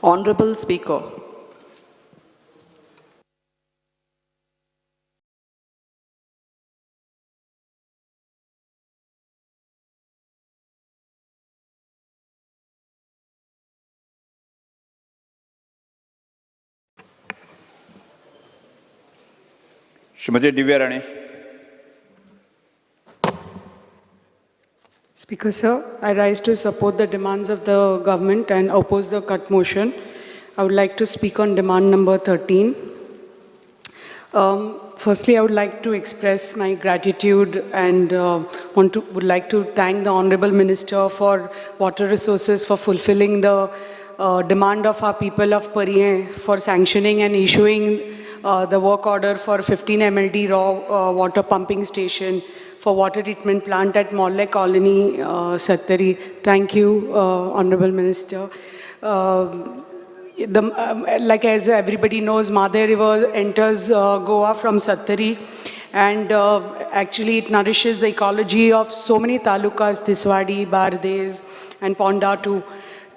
Honorable Speaker. Shrimati Divya Rani. Speaker, sir, I rise to support the demands of the government and oppose the cut motion. I would like to speak on demand number 13. Firstly, I would like to express my gratitude and would like to thank the Honorable Minister for Water Resources for fulfilling the demand of our people of Pariye for sanctioning and issuing the work order for 15 MLD raw water pumping station for water treatment plant at Molle Colony, Sattari. Thank you, Honorable Minister. Like as everybody knows, Madhe River enters Goa from Sattari, and actually it nourishes the ecology of so many talukas, Tiswadi, Bardes and Ponda too.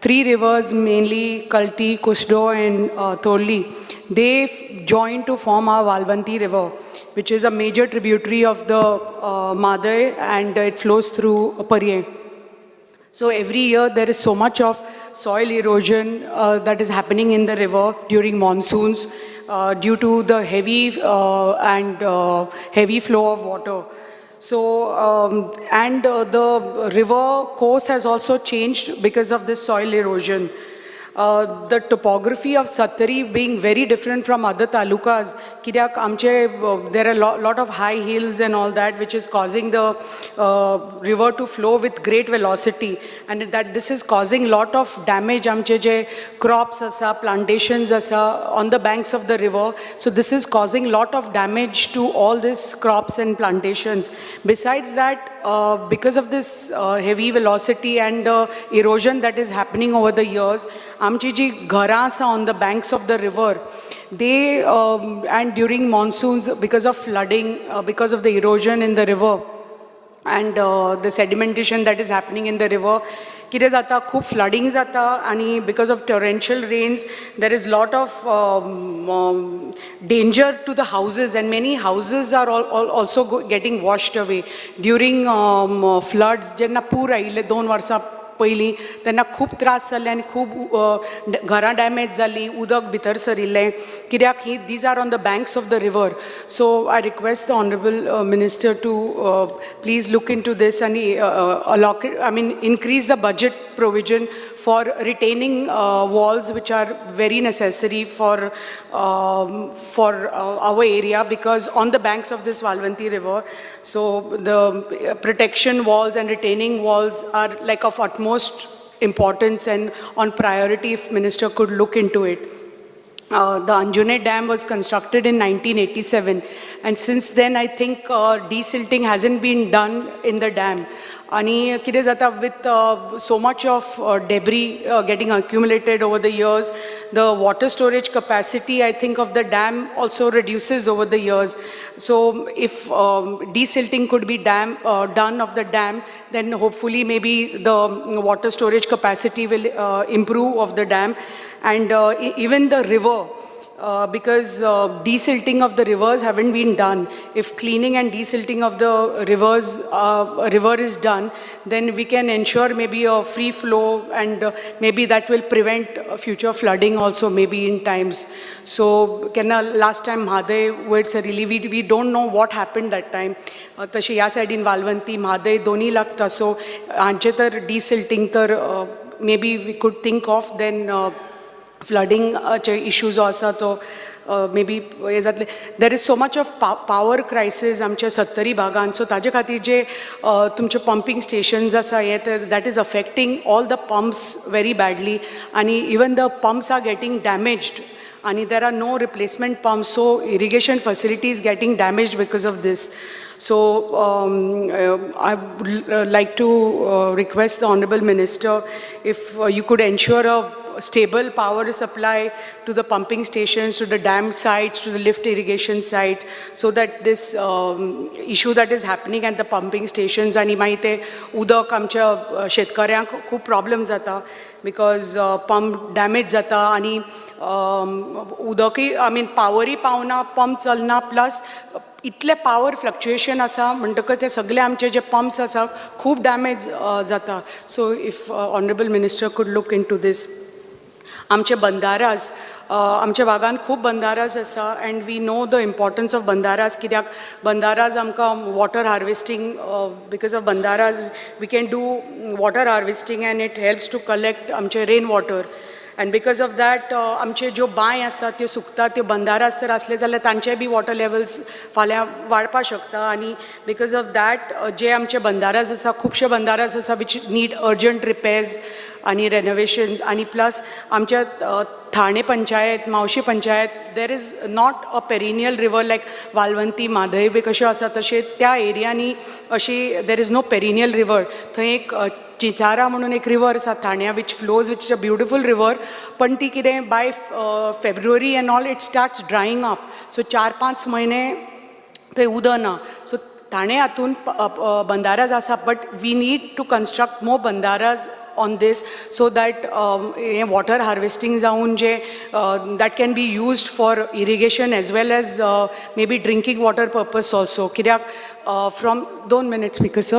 3 rivers, mainly Kalti, Kusdo and Tolli, they join to form our Valvanti River, which is a major tributary of the Madhe, and it flows through Pariye. So every year there is so much of soil erosion that is happening in the river during monsoons due to the heavy heavy flow of water. So, the river course has also changed because of this soil erosion. The topography of Sattari being very different from other talukas, there are a lot of high hills and all that, which is causing the river to flow with great velocity, and that this is causing lot of damage crops asa, plantations asa, on the banks of the river. So this is causing lot of damage to all these crops and plantations. Besides that, because of this heavy velocity and erosion that is happening over the years, आमची जी घरां आसा on the banks of the river, they and during monsoons, because of flooding, because of the erosion in the river and the sedimentation that is happening in the river, कितें जाता, खूब flooding जाता, आणि because of torrential rains there is lot of danger to the houses, and many houses are also getting washed away during floods. जेन्ना पूर आयिल्ले 2 वर्सां पयलीं तेन्ना खूब त्रास जाल्ले आनी खूब घरां डॅमेज जालीं, उदक भितर सरिल्लें, कित्याक these are on the banks of the river. So I request the Honorable Minister to please look into this and increase the budget provision for retaining walls, which are very necessary for our area, because on the banks of this Valvanti River, so the protection walls and retaining walls are like of utmost importance and on priority if Minister could look into it. The Anjune Dam was constructed in 1987, and since then I think desilting hasn't been done in the dam. आणि कितें जाता, with so much of debris getting accumulated over the years, the water storage capacity, I think, of the dam also reduces over the years. So if desilting could be done of the dam, then hopefully maybe the water storage capacity will improve of the dam, and even the river. Because desilting of the rivers haven't been done. If cleaning and desilting of the river is done, then we can ensure maybe a free flow, and maybe that will prevent future flooding also maybe in times. So last time Madhe was really, we don't know what happened that time. Tashi ya side in Valvanti, Madhe doni lagta, so anche tar desilting tar maybe we could think of, then flooding issues also, so maybe there is so much of power crisis amche Sattari bhagan, so taje khatir je tumche pumping stations asa that is affecting all the pumps very badly, and even the pumps are getting damaged, and there are no replacement pumps, so irrigation facility is getting damaged because of this. So I would like to request the Honorable Minister if you could ensure a stable power supply to the pumping stations, to the dam sites, to the lift irrigation sites, so that this issue that is happening at the pumping stations आणि मागीर ते उदक आमच्या शेतकऱ्यांक खूब problem जाता because pump damage जाता आनी उदकूय I mean पावरूय पावना पंप चलना प्लस इतले पावर फ्लक्च्युएशन आसा म्हणटकच ते सगळे आमचे जे पंप्स आसा खूब डॅमेज जाता so if honourable minister could look into this आमचे बंदाराज आमच्या भागान खूब बंदाराज आसा and we know the importance of बंदाराज कित्याक बंदाराज आमकां वॉटर हार्वेस्टींग बिकॉज ऑफ बंदाराज we can do water harvesting and it helps to collect आमचे rain water and because of that आमचे ज्यो बांय आसा त्यो सुकतात त्यो बंदाराज तर आसले जाल्यार तांचे बी वॉटर लेवल्स फाल्यां वाडपाक शकता आनी बिकॉज ऑफ दॅट जे आमचे बंदाराज आसा खुबशे बंदाराज आसा वीच नीड अर्जंट रिपेर्स आनी रेनोवेशन्स आनी प्लस आमच्या Thane panchayat Mauxi panchayat there is not a perennial river like Valvanti Madei बी कश्यो आसा तशें त्या एरियांनी अशी there is no perennial river थंय एक चिचारा म्हणून एक रिवर आसा ठाण्या which flows which is a beautiful river पण ती कितें by February end all it starts drying up so 4-5 म्हयने थंय उदक ना सो ठाणे हातून बंदाराज आसा but we need to construct more बंदाराज on this so that water harvesting जाऊन जे that can be used for irrigation as well as maybe drinking water purpose also कित्याक from 2 minutes because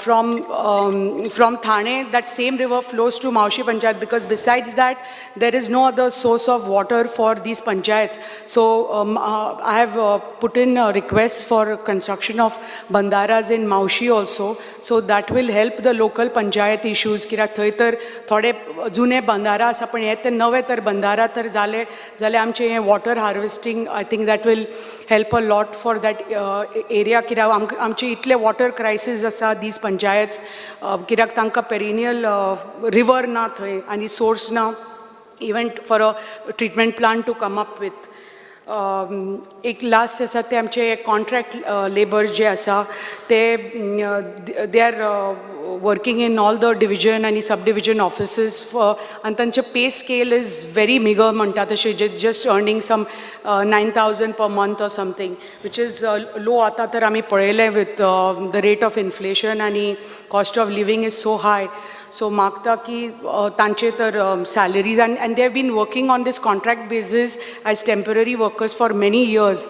from Thane that same river flows to Maushi Panchayat because besides that there is no other source of water for these panchayats so I have put in requests for construction of bandaras in Maushi also so that will help the local panchayat issues कित्याक थंय तर थोडे जुने बंदारा आसा पण हे तर नवे तर बंदारा तर जाले जाल्यार आमचें हें water harvesting I think that will help a lot for that area कित्याक आमचे इतले वॉटर क्रायसीस आसा दीज पंचायत्स कित्याक तांकां पेरिनियल रिवर ना थंय आनी सोर्स ना even for a treatment plant to come up with एक लास्ट आसा ते आमचे कॉन्ट्रॅक्ट लेबर्स जे आसा ते they are working in all the division and sub-division offices and तांचे pay scale is very meager म्हणटा तशें just earning some 9,000 per month or something which is low आता तर आमी पळयलें with the rate of inflation आनी cost of living is so high so मागता की तांचे तर salaries and they have been working on this contract basis as temporary workers for many years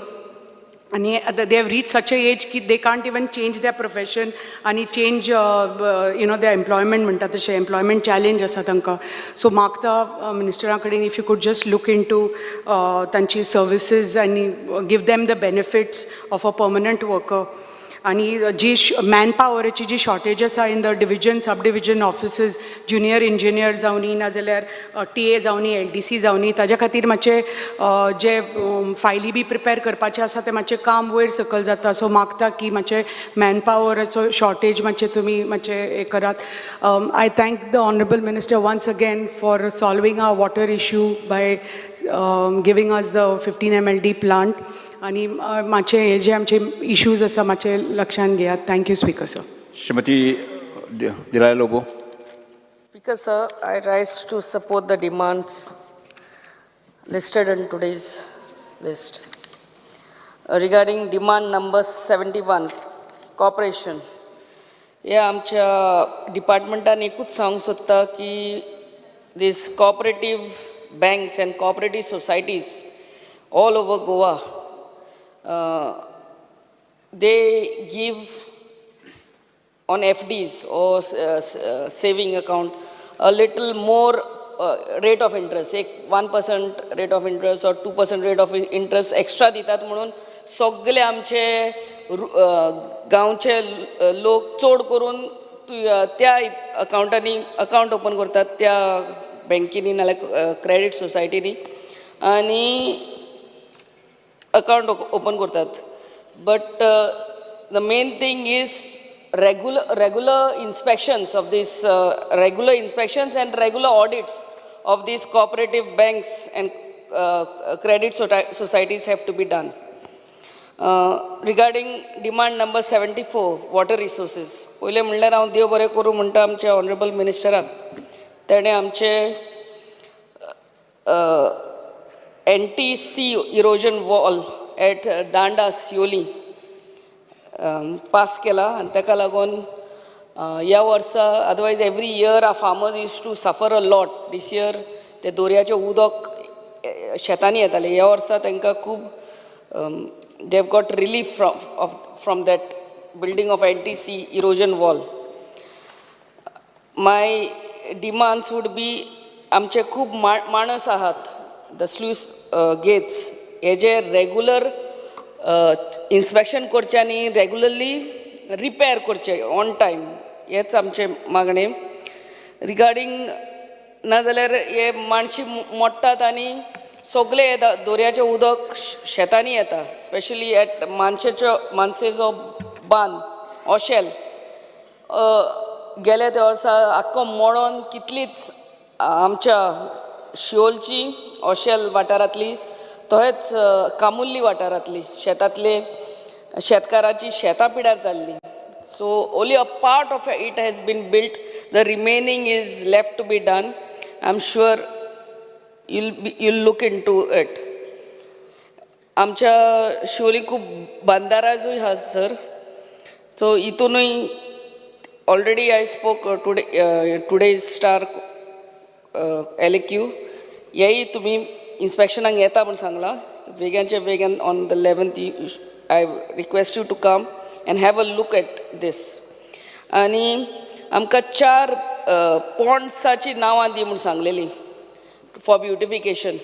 and they have reached such a age that they can't even change their profession and change their employment म्हणटा तशें employment challenge आसा तांकां so मागता मिनिस्टरा कडेन if you could just look into तांची services and give them the benefits of a permanent worker आणि जी मॅनपावराची जी शॉर्टेज आसा in the division sub division offices junior engineer जावनी नाजाल्यार TA जावनी LDC जावनी ताज्या खातीर मातशें जे फायली बी प्रिपेर करपाचें आसा तें मातशें काम वयर सकयल जाता सो मागता की मातशें मॅनपावराचो शॉर्टेज मातशें तुमी मातशें हें करात I thank the honourable minister once again for solving our water issue by giving us the 15 MLD plant आणि मातशे हे जे आमचे इश्यूज आसा मातशे लक्षांत घेयात थँक्यू स्पीकर सर श्रीमती दिलाय Lobo Speaker sir, I rise to support the demands listed in today's list. Regarding demand number 71, cooperation. Yeah, आमच्या डिपार्टमेंटान एकूच सांगूंक सोदता की these cooperative banks and cooperative societies all over Goa they give on FDs or saving account a little more rate of interest, 1% rate of interest or 2% rate of interest extra दितात म्हणून सगळे आमचे गांवचे लोक चड करून त्या अकाउंटांनी अकाउंट ओपन करतात त्या बँकेनी नाल्यार क्रेडीट सोसायटीनी आनी account open करतात but the main thing is regular inspections of this regular inspections and regular audits of these cooperative banks and credit societies have to be done. Regarding demand number 74, water resources, पहिले म्हणल्यार हांव देव बरें करूं म्हणटा आमच्या honourable मिनिस्टराक तेणें आमचे anti-sea erosion wall at Danda, Sioli पास केला आणि ताका लागून ह्या वर्सा otherwise every year uh farmers use to suffer a lot. This year ते दोरयाचें उदक शेतांनी येतालें. ह्या वर्सा तांकां खूब they have got relief from that building of anti-sea erosion wall. My demands would be आमचे खूब माणस आहात द स्लूस गेट्स हेजे रेगुलर इन्स्पेक्शन करचें आनी रेगुलरली रिपेर करचें ऑन टायम हेच आमचे मागणे. रिगार्डींग नाजाल्यार हे माणशी मोडटात आनी सगळे दोरयाचें उदक शेतांनी येता. स्पेशली एट मानसेचो बांद ओशेल गेले त्या वर्सा आख्खो मोडोन कितलीच आमच्या शिओलची ओशेल वाठारांतली तशेंच कामुल्ली वाठारांतली शेतांतले शेतकाराची शेतां पिड्यार जाल्ली. So only a part of it has been built. The remaining is left to be done. I am sure you'll look into it. आमच्या शिवोली खूब बांदाराजूय आहा सर. सो हितूनय ऑलरेडी आय स्पोक टुडे स्टार एलक्यू हेय तुमी इन्स्पेक्शनाक येता म्हूण सांगलां. वेगानचे वेगान on the 11th I request you to come and have a look at this. आनी आमकां 4 पॉन्ड्साची नांवां दी म्हूण सांगलेलीं फॉर ब्युटिफिकेशन.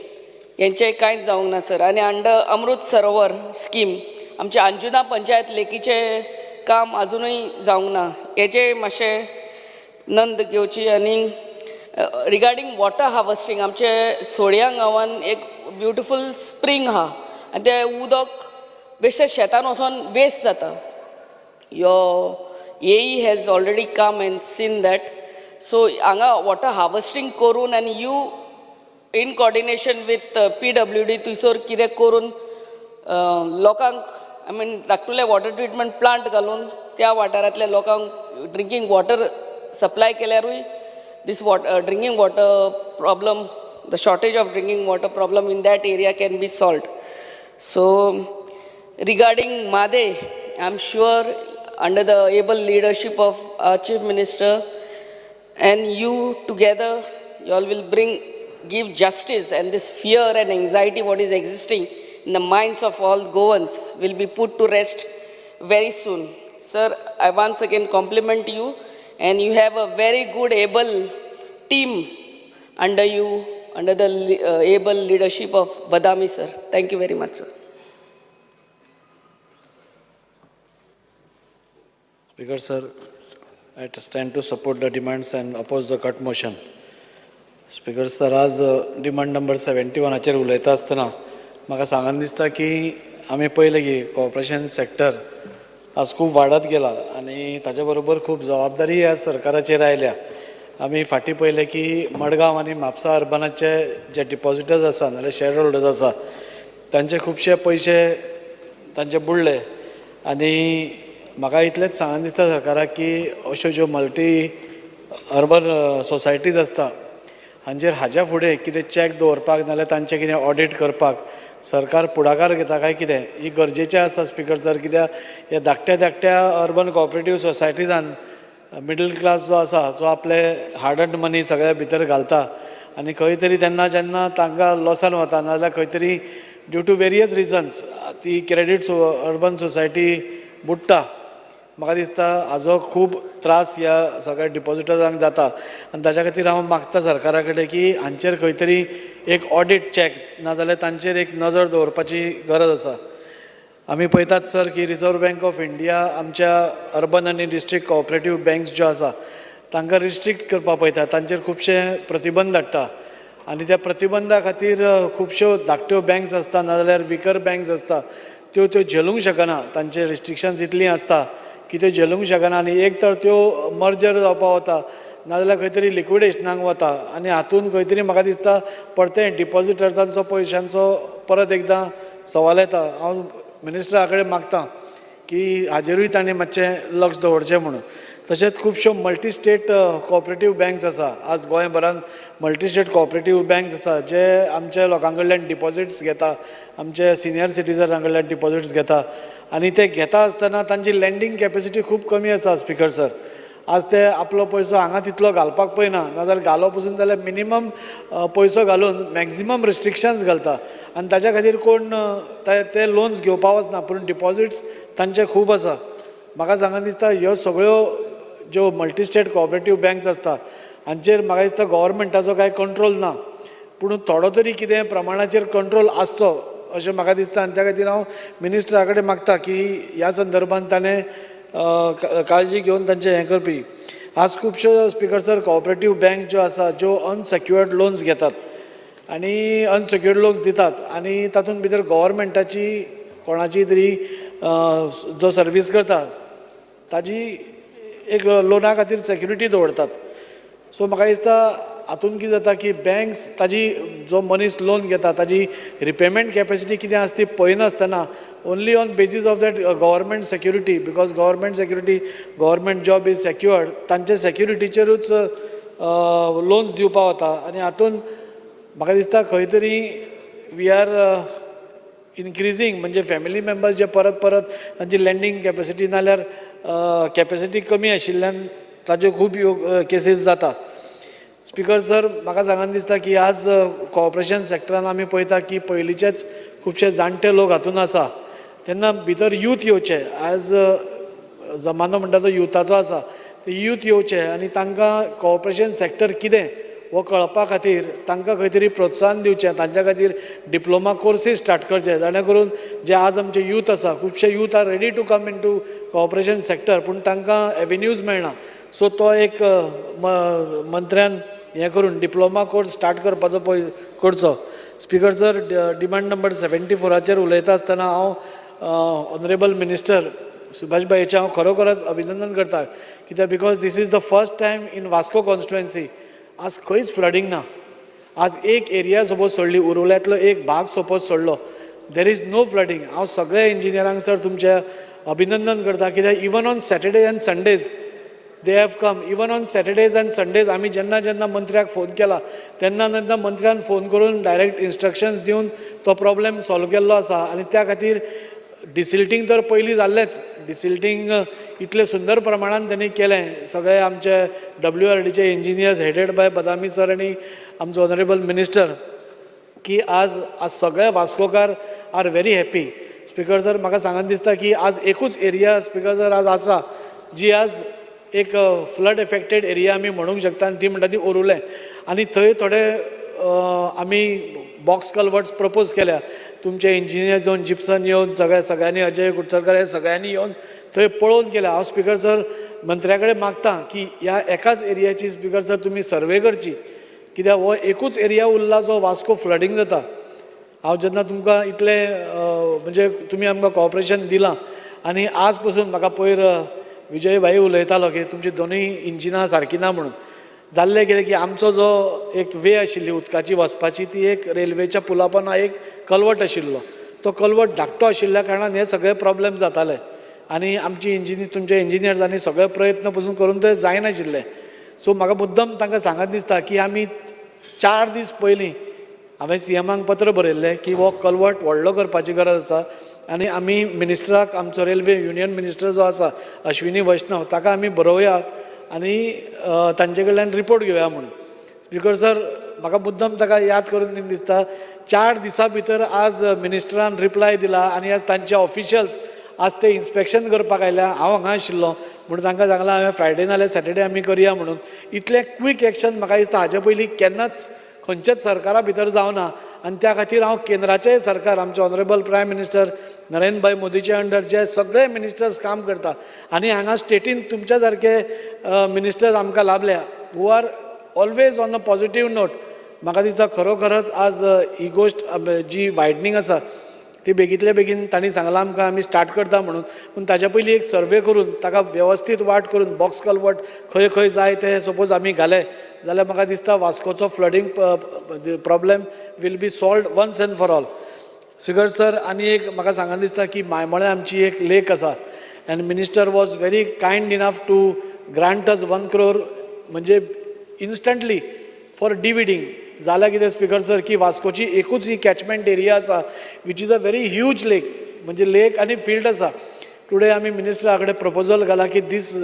हेंचें कांयच जावंक ना सर. आनी अंडर अमृत सरोवर स्कीम आमच्या अंजुना पंचायत लेकीचें काम अजुनूय जावंक ना. हेजें मातशें नंद घेवची. आनी रिगार्डींग वॉटर हार्वेस्टिंग आमचे सोड्यां गांवांत एक ब्युटिफूल स्प्रींग आहा आनी तें उदक बेश्टें शेतान वचोन वेस्ट जाता. यो AE has already come and seen that. So हांगा वॉटर हार्वेस्टिंग करून आनी you in coordination with PWD थंयसर कितें करून लोकांक आय मीन धाकटुले वॉटर ट्रिटमेंट प्लांट घालून त्या वाठारांतल्या लोकांक ड्रिंकींग वॉटर सप्लाय केल्यारूय this drinking water problem, the shortage of drinking water problem in that area can be solved. So regarding Made, I'm sure under the able leadership of our Chief Minister and you together, you all will give justice, and this fear and anxiety what is existing in the minds of all Goans will be put to rest very soon. Sir, I once again compliment you. And you have a very good, able team under you, under the able leadership of Badami, sir. Thank you very much, sir. Speaker, sir, I stand to support the demands and oppose the cut motion. Speaker, sir, आज demand number 71 उलयता आसतना म्हाका सांगन दिसता की आमी पळयलें की कॉर्पोरेशन सेक्टर आज खूब वाडत गेला आनी ताचे बरोबर खूब जबाबदारी ह्या सरकाराचेर आयल्या. आमी फाटीं पळयलें की मडगांव आनी म्हापसा अर्बनाचे जे डिपॉझिटर्स आसा नाजाल्यार शेअर होल्डर्स आसा तांचे खुबशे पयशे तांचे बुडले. आनी म्हाका इतलेंच सांगन दिसता सरकाराक की अश्यो ज्यो मल्टी अर्बन सोसायटीज आसता हांचेर हाज्या फुडें कितें चॅक दवरपाक नाजाल्यार तांचें कितें ऑडिट करपाक सरकार पुढाकार घेता काय कितें ही गरजेचें आसा. स्पिकर सर, कित्याक ह्या धाकट्या अर्बन कॉपरेटीव सोसायटीजान मिडल क्लास जो आसा जो आपले हार्ड अर्न्ड मनी सगळ्या भितर घालता आनी खंय तरी जेन्ना तांकां लॉसान वता नाजाल्यार खंय तरी ड्यू टू वेरियस रिजन्स ती क्रेडीट अर्बन सोसायटी बुडटा. म्हाका दिसता हाजो खूब त्रास ह्या सगळ्या डिपॉझिटर्सांक जाता आनी ताच्या खातीर हांव मागता सरकारा कडेन की हांचेर खंय तरी एक ऑडिट चॅक नाजाल्यार तांचेर एक नजर दवरपाची गरज आसा. आमी पळयतात सर की रिजर्व बँक ऑफ इंडिया आमच्या अर्बन आनी डिस्ट्रिक्ट कॉपरेटीव बँक्स ज्यो आसा तांकां रिस्ट्रिक्ट करपाक पळयता, तांचेर खुबशे प्रतिबंध हाडटा आनी त्या प्रतिबंधा खातीर खुबश्यो धाकट्यो बँक्स आसता नाजाल्यार विकर बँक्स आसता त्यो झेलूंक शकना. तांचे रिस्ट्रिक्शन्स इतलीं आसता की त्यो झेलूंक शकना आनी एक तर त्यो मर्जर जावपाक वता नाजाल्यार खंय तरी लिक्विडेशनाक वता आनी हातून खंय तरी म्हाका दिसता परते डिपॉझिटर्सांचो पयशांचो परत एकदां सवाल येता. हांव मिनिस्टरा कडेन मागतां की हाजेरूय ताणें मातशें लक्ष दवरचें म्हणून. तशेंच खुबश्यो मल्टी स्टेट कोऑपरेटीव बँक्स आसा. आज गोंयभरान मल्टी स्टेट कोऑपरेटीव बँक्स आसा जे आमच्या लोकां कडल्यान डिपॉझिट्स घेता, आमचे सिनियर सिटीजनां कडल्यान डिपॉझिट्स घेता आनी ते घेता आसतना तांची लँडींग कॅपेसिटी खूब कमी आसा स्पिकर सर. आज ते आपलो पयसो हांगा तितलो घालपाक पळयना, नाजाल्यार घालो पसून जाल्यार मिनिमम पयसो घालून मॅक्झिमम रिस्ट्रिक्शन्स घालता आनी ताच्या खातीर कोण ते लोन्स घेवपा वचना, पूण डिपॉझिट्स तांचे खूब आसा. म्हाका सांगन दिसता ह्यो सगळ्यो ज्यो मल्टी स्टेट कोऑपरेटीव बँक्स आसता हांचेर म्हाका दिसता गव्हर्मेंटाचो कांय कंट्रोल ना, पूण थोडो तरी कितें प्रमाणाचेर कंट्रोल आसचो अशें म्हाका दिसता. आनी त्या खातीर हांव मिनिस्टरा कडेन मागता की ह्या संदर्भांत ताणें काळजी घेवन तांचें हें करपी. आज खुबश्यो स्पिकर सर कोऑपरेटीव बँक ज्यो आसा ज्यो अनसेक्युअर्ड लोन्स घेतात आनी अनसेक्युअर्ड लोन्स दितात आनी तातूंत भितर गव्हर्मेंटाची कोणाची तरी जो सर्वीस करता ताजी एक लोना खातीर सेक्युरिटी दवरतात. सो म्हाका दिसता हातूंत कितें जाता की बँक्स ताजी जो मनीस लोन घेता ताजी रिपेमेंट कॅपेसिटी कितें आसा ती पळयनासतना only on basis of that government security, because government security government job is secured, तांचे सेक्युरिटीचेरूच लोन्स दिवपा वता आनी हातूंत म्हाका दिसता खंय तरी वी आर इनक्रिजींग, म्हणजे फॅमिली मेंबर्स जे परत परत तांची लँडींग कॅपेसिटी नाल्यार कॅपेसिटी कमी आशिल्ल्यान ताज्यो खूब केसीस जाता. स्पिकर सर म्हाका सांगन दिसता की आज कॉर्पोरेशन सेक्टरान आमी पळयता की पयलींचेच खुबशे जाणटे लोक हातून आसा, तेन्ना भितर यूथ येवचे. आज जमानो म्हणटा तो युथाचो आसा, ते यूथ येवचे आनी तांकां कॉर्पोरेशन सेक्टर कितें हो कळपा खातीर तांकां खंय तरी प्रोत्साहन दिवचें, तांच्या खातीर डिप्लोमा कोर्सीस स्टार्ट करचे, जेणे करून जे आज आमचे यूथ आसा खुबशे youth are ready to come into corporation sector, पूण तांकां एवेन्यूज मेळना. सो तो एक मंत्र्यान हें करून डिप्लोमा कोर्स स्टार्ट करपाचो करचो. स्पिकर सर डिमांड नंबर 74 उलयता आसतना हांव ऑनरेबल मिनिस्टर सुभाषबाई हेचें हांव खरोखरच अभिनंदन करता, कित्याक because this is the first time in Vasco constituency आज खंयच फ्लडींग ना. आज एक एरिया सपोज सोडली, उरुल्यांतलो एक भाग सपोज सोडलो, देर इज नो फ्लडींग. हांव सगळे इंजिनियरांक सर तुमचे अभिनंदन करता, कित्याक even on Saturday and Sundays they have come. Even on Saturdays and Sundays आमी जेन्ना जेन्ना मंत्र्याक फोन केला तेन्ना तेन्ना मंत्र्यान फोन करून डायरेक्ट इन्स्ट्रक्शन्स दिवन तो प्रॉब्लेम सॉल्व केल्लो आसा. आनी त्या खातीर डिसिल्टींग तर पयलीं जाल्लेंच, डिसिल्टींग इतले सुंदर प्रमाणान त्यांनी केलें. सगळे आमचे WRDचे engineers headed by Badami sir आनी आमचो ऑनरेबल मिनिस्टर, की आज सगळे वास्कोकार are very happy. Speaker sir म्हाका सांगन दिसता की आज एकूच एरिया स्पिकर सर आज आसा जी आज एक फ्लड एफेक्टेड एरिया आमी म्हणूंक शकता, आनी ती म्हणटा ती ओरुलें. आनी थंय थोडे आमी बॉक्स कल्वर्ट्स प्रपोज केल्या. तुमचे इंजिनियर जावन जिप्सन येवन सगळ्यांनी अजय कुडचरकर हे सगळ्यांनी येवन थंय पळोवन केल्या. हांव स्पिकर सर मंत्र्या कडेन मागता की ह्या एकाच एरियाची स्पिकर सर तुमी सर्वे करची, कित्याक हो एकूच एरिया उरला जो वास्को फ्लडींग जाता. हांव जेन्ना तुमकां इतले म्हणजे तुमी आमकां कॉपरेशन दिलां आनी आज पसून म्हाका पयर विजय भाई उलयतालो की तुमची दोनूय इंजिनां सारकी ना म्हणून. जाल्लें कितें की आमचो जो एक वे आशिल्ली उदकाची वचपाची ती एक रेल्वेच्या पुला पोंदा एक कल्वट आशिल्लो, तो कल्वट धाकटो आशिल्ल्या कारणान हे सगळे प्रॉब्लेम जाताले आनी आमची तुमचे इंजिनियर्सांनी सगळे प्रयत्न पसून करून ते जायनाशिल्ले. सो म्हाका मुद्दम तांकां सांगत दिसता की आमी 4 दीस पयलीं हांवें CMाक पत्र बरयल्लें की हो कल्वट व्हडलो करपाची गरज आसा आनी आमी मिनिस्टराक आमचो रेल्वे युनियन मिनिस्टर जो आसा अश्विनी वैष्णव ताका आमी बरोवया आनी तांचे कडल्यान रिपोर्ट घेवया म्हणून. स्पिकर सर म्हाका मुद्दम ताका याद करून दिसता 4 दिसां भितर आज मिनिस्टरान रिप्लाय दिला आनी आज तांचे ऑफिशियल्स आज ते इन्स्पेक्शन करपाक आयल्या. हांव हांगा आशिल्लो म्हणून तांकां सांगलां हांवें फ्रायडे नाल्यार सॅटर्डे आमी करया म्हणून. इतलें क्वीक एक्शन म्हाका दिसता हाजे पयलीं केन्नाच खंयच्याच सरकारा भितर जावना आनी त्या खातीर हांव केंद्राचें सरकार आमचे ऑनरेबल प्रायम मिनिस्टर नरेंद्र भाई मोदीचे अंडर जे सगळे मिनिस्टर्स काम करता आनी हांगा स्टेटीन तुमच्या सारके मिनिस्टर्स आमकां लाभल्या who are always on a positive note. म्हाका दिसता खरोखरच आज ही गोश्ट जी वायडनींग आसा ती बेगींतल्या बेगीन तांणी सांगलां आमकां आमी स्टार्ट करता म्हणून. पूण ताच्या पयलीं एक सर्वे करून ताका वेवस्थीत वाट करून बॉक्स कल्वट खंय खंय जाय ते सपोज आमी घाले जाल्यार म्हाका दिसता वास्कोचो flooding problem will be solved once and for all. Speaker sir आनी एक म्हाका सांगन दिसता की मायमोळे आमची एक लेक आसा and minister was very kind enough to grant us 1 crore म्हणजे इन्स्टंटली फॉर डिविडिंग जाल्यार कितें स्पीकर सर की वास्कोची एकूच ही कॅचमेंट एरिया आसा which is a very huge lake म्हणजे लेक आनी फील्ड आसा. टुडे आमी मिनिस्टरा कडेन प्रपोजल घाला की this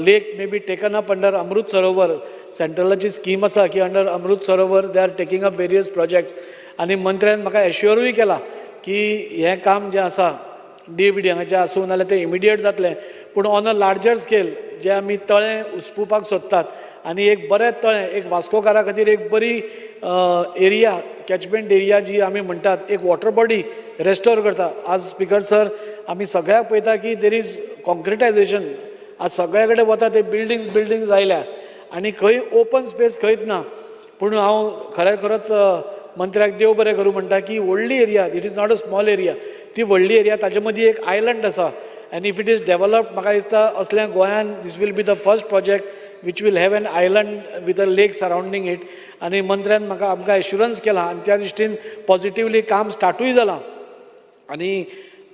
lake may be taken up under Amrit Sarovar. सेंट्रलाची स्कीम आसा की under Amrit Sarovar they are taking up various projects आनी मंत्र्यान म्हाका एश्युरूय केला की हें काम जें आसा डिविडी हांगाचें आसूं नाल्यार तें इमिडिएट जातलें पूण ऑन अ लार्जर स्केल जे आमी तळें उसपुवपाक सोदतात आनी एक बरें तळें एक वास्कोकारा खातीर एक बरी एरिया कॅचमेंट एरिया जी आमी म्हणटात एक वॉटर बॉडी रेस्टोर करता. आज स्पीकर सर आमी सगळ्याक पळयता की देर इज कॉन्क्रिटायझेशन. आज सगळ्या कडेन वता ते बिल्डिंग्स आयल्या आनी खंय ओपन स्पेस खंयच ना. पूण हांव खरोच मंत्र्याक देव बरें करूं म्हणटा की व्हडली area it is not a small area ती व्हडली एरिया ताजे मदीं एक आयलंड आसा आनी इफ इट इज डेवलप्ड म्हाका दिसता असल्या गोंयान this will be the first project which will have an island with a lake surrounding it. आनी मंत्र्यान आमकां एश्युरन्स केला आनी त्या दृश्टीन पॉझिटिवली काम स्टार्टूय जालां. आनी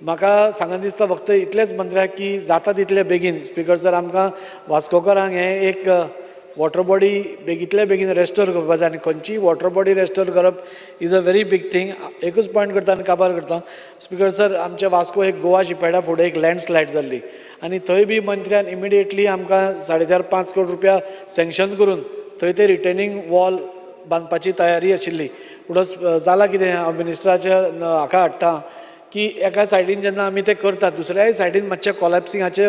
म्हाका सांगन दिसता फक्त इतलेंच मंत्र्याक की जाता तितले बेगीन स्पीकर सर आमकां वास्कोकारांक हें एक वॉटर बॉडी बेगितले बेगीन रेस्टोर करपाक जाय आनी खंयचीय वॉटर बॉडी रेस्टोर करप is a very big thing. एकूच पॉयंट करता आनी काबार करता स्पीकर सर आमच्या वास्को एक गोवा शिपेडा फुडें एक लँडस्लायड जाल्ली आनी थंय बी मंत्र्यान इमिडिएटली आमकां 4.5 crore रुपया सँक्शन करून थंय ते रिटेनिंग वॉल बांदपाची तयारी आशिल्ली. पुढं जालां कितें हांव मिनिस्टराच्या हाका हाडटा की एका सायडीन जेन्ना आमी तें करतात दुसऱ्याय सायडीन मातशें कॉलॅप्सिंगाचे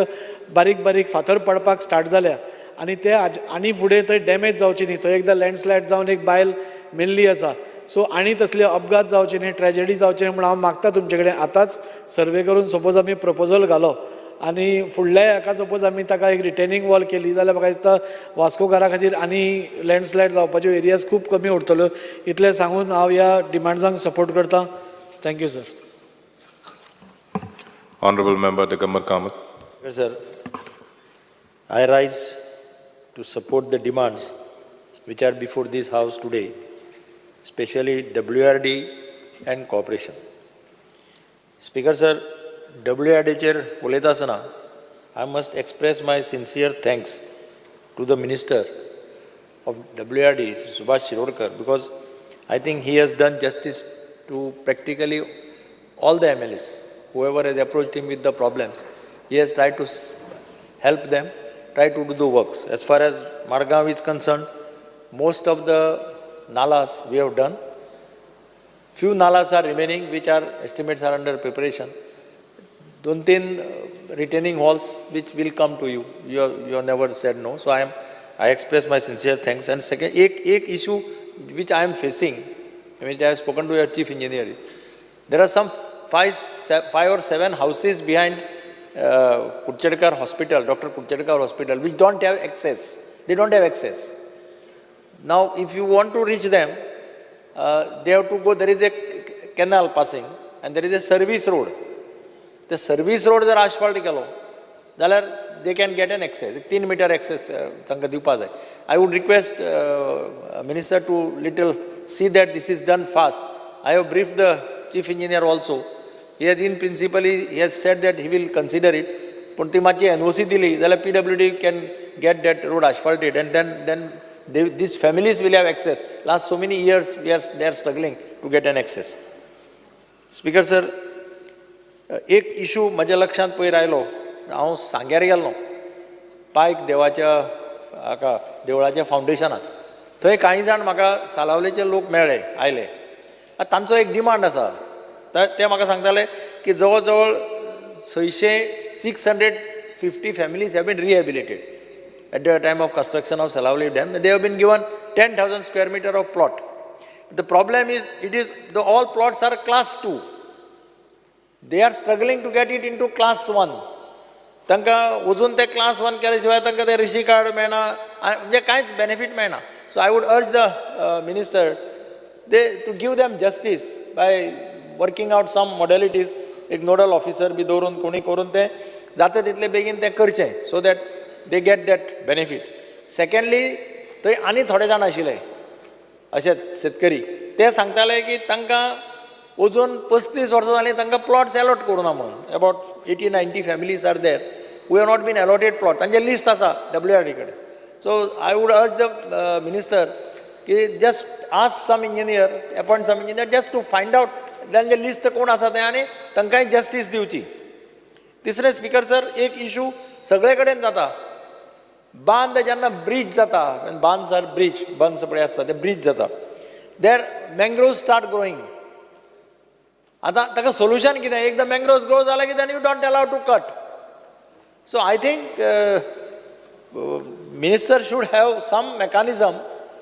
बारीक बारीक फातर पडपाक स्टार्ट जाल्या आनी ते आनी फुडें थंय डॅमेज जावची न्ही. थंय एकदां लँडस्लायड जावन एक बायल मेल्ली आसा. सो आनी तसले अपघात जावचे न्ही ट्रॅजेडी जावचे न्ही म्हण हांव मागता तुमचे कडेन आतांच सर्वे करून सपोज आमी प्रपोजल घालो आनी फुडल्या हाका सपोज आमी ताका एक रिटेनिंग वॉल केली जाल्यार म्हाका दिसता वास्कोकारा खातीर आनी लँडस्लायड जावपाच्यो एरियाज खूब कमी उरतल्यो. इतलें सांगून हांव ह्या डिमांड्सांक सपोर्ट करता. Thank you sir. Honorable Member Digambar Kamath. Yes, sir. I rise to support the demands which are before this House today, especially WRD and cooperation. Speaker, sir, WRD chair Uletasana, I must express my sincere thanks to the Minister of WRD, Subhash Shirodkar, because I think he has done justice to practically all the MLAs. Whoever has approached him with the problems, he has tried to help them, try to do the works. As far as Margaon is concerned, most of the nalas we have done. Few nalas are remaining, which are estimates are under preparation. 2-3 retaining walls which will come to you. You have never said no. So I express my sincere thanks. And second, एक issue which I am facing, which I have spoken to your chief engineer. There are some 5 or 7 houses behind Kurchadkar Hospital, Dr. Kurchadkar Hospital, which don't have access. They don't have access. Now, if you want to reach them, they have to go, there is a canal passing and there is a service road. The service road is asphalt kelo. They can get an access, 3 meter access. I would request Minister to little see that this is done fast. I have briefed the chief engineer also. He has in principle, he has said that he will consider it. But ती मातशी NOC दिली जाल्यार PWD can get that road asphalted and then these families will have access. Last so many years they are struggling to get an access. Speaker sir, एक issue म्हज्या लक्षांत पयर आयलो. हांव सांग्यार गेल्लो पायक देवाच्या हाका देवळाच्या फावंडेशनाक. थंय कांय जाण म्हाका सालावलेचे लोक मेळ्ळे आयले. तांचो एक डिमांड आसा. ते म्हाका सांगताले की जवळ जवळ 650 families have been rehabilitated at the time of construction of Salavli Dam. They have been given 10,000 square meter of plot. The problem is, all plots are class 2. They are struggling to get it into class 1. तांकां अजून ते class 1 केल्या शिवाय तांकां ते रिशी card मेळना म्हणजे कांयच बेनिफीट मेळना. सो आय वूड अर्ज the minister to give them justice by working out some modalities, एक नोडल ऑफिसर बी दवरून कोणी करून ते जाता तितले बेगीन ते करचें so that they get that benefit. Secondly थंय आनी थोडे जाण आशिल्ले अशेच शेतकरी ते सांगताले की तांकां अजून 35 वर्सां जालीं तांकां प्लॉट्स अलॉट करूना म्हणून. About 80-90 families are there who have not been allotted plot. तांचे लिस्ट आसा WRD कडेन. So I would urge the minister की just ask some engineer, appoint some engineer just to find out तांचे list कोण आसा तें आनी तांकांय जस्टीस दिवची. तिसरें स्पीकर सर, एक इशू सगळे कडेन जाता. बांद जेन्ना ब्रीज जाता, बांद आर ब्रीज, बंद सगळे आसता ते ब्रीज जाता, देर मँग्रोव स्टार्ट ग्रोईंग. आतां ताका सोल्युशन कितें? एकदां मँग्रोव्स ग्रो जाला की then you don't allow to cut. So I think minister should have some mechanism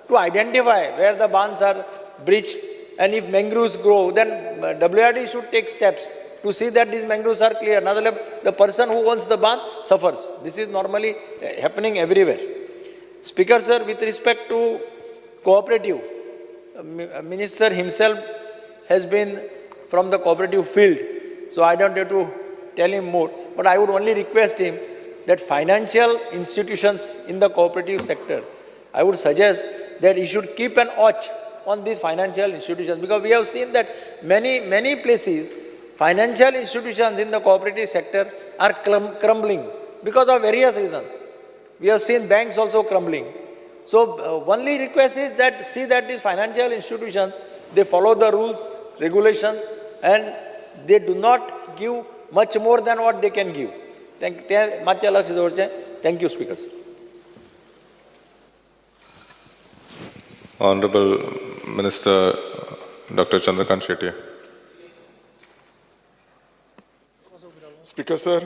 to identify where the bands are breached, and if mangroves grow, then WRD should take steps to see that these mangroves are clear. Otherwise, the person who owns the band suffers. This is normally happening everywhere. Speaker sir, with respect to cooperative, minister himself has been from the cooperative field, so I don't have to tell him more, but I would only request him that financial institutions in the cooperative sector, I would suggest that he should keep an watch on these financial institutions, because we have seen that many places, financial institutions in the cooperative sector are crumbling because of various reasons. We have seen banks also crumbling. So only request is that see that these financial institutions, they follow the rules, regulations, and they do not give much more than what they can give. मातशें लक्ष दवरचें. Thank you, Speaker. Honorable Minister Dr. Chandrakant Shetty. Speaker sir,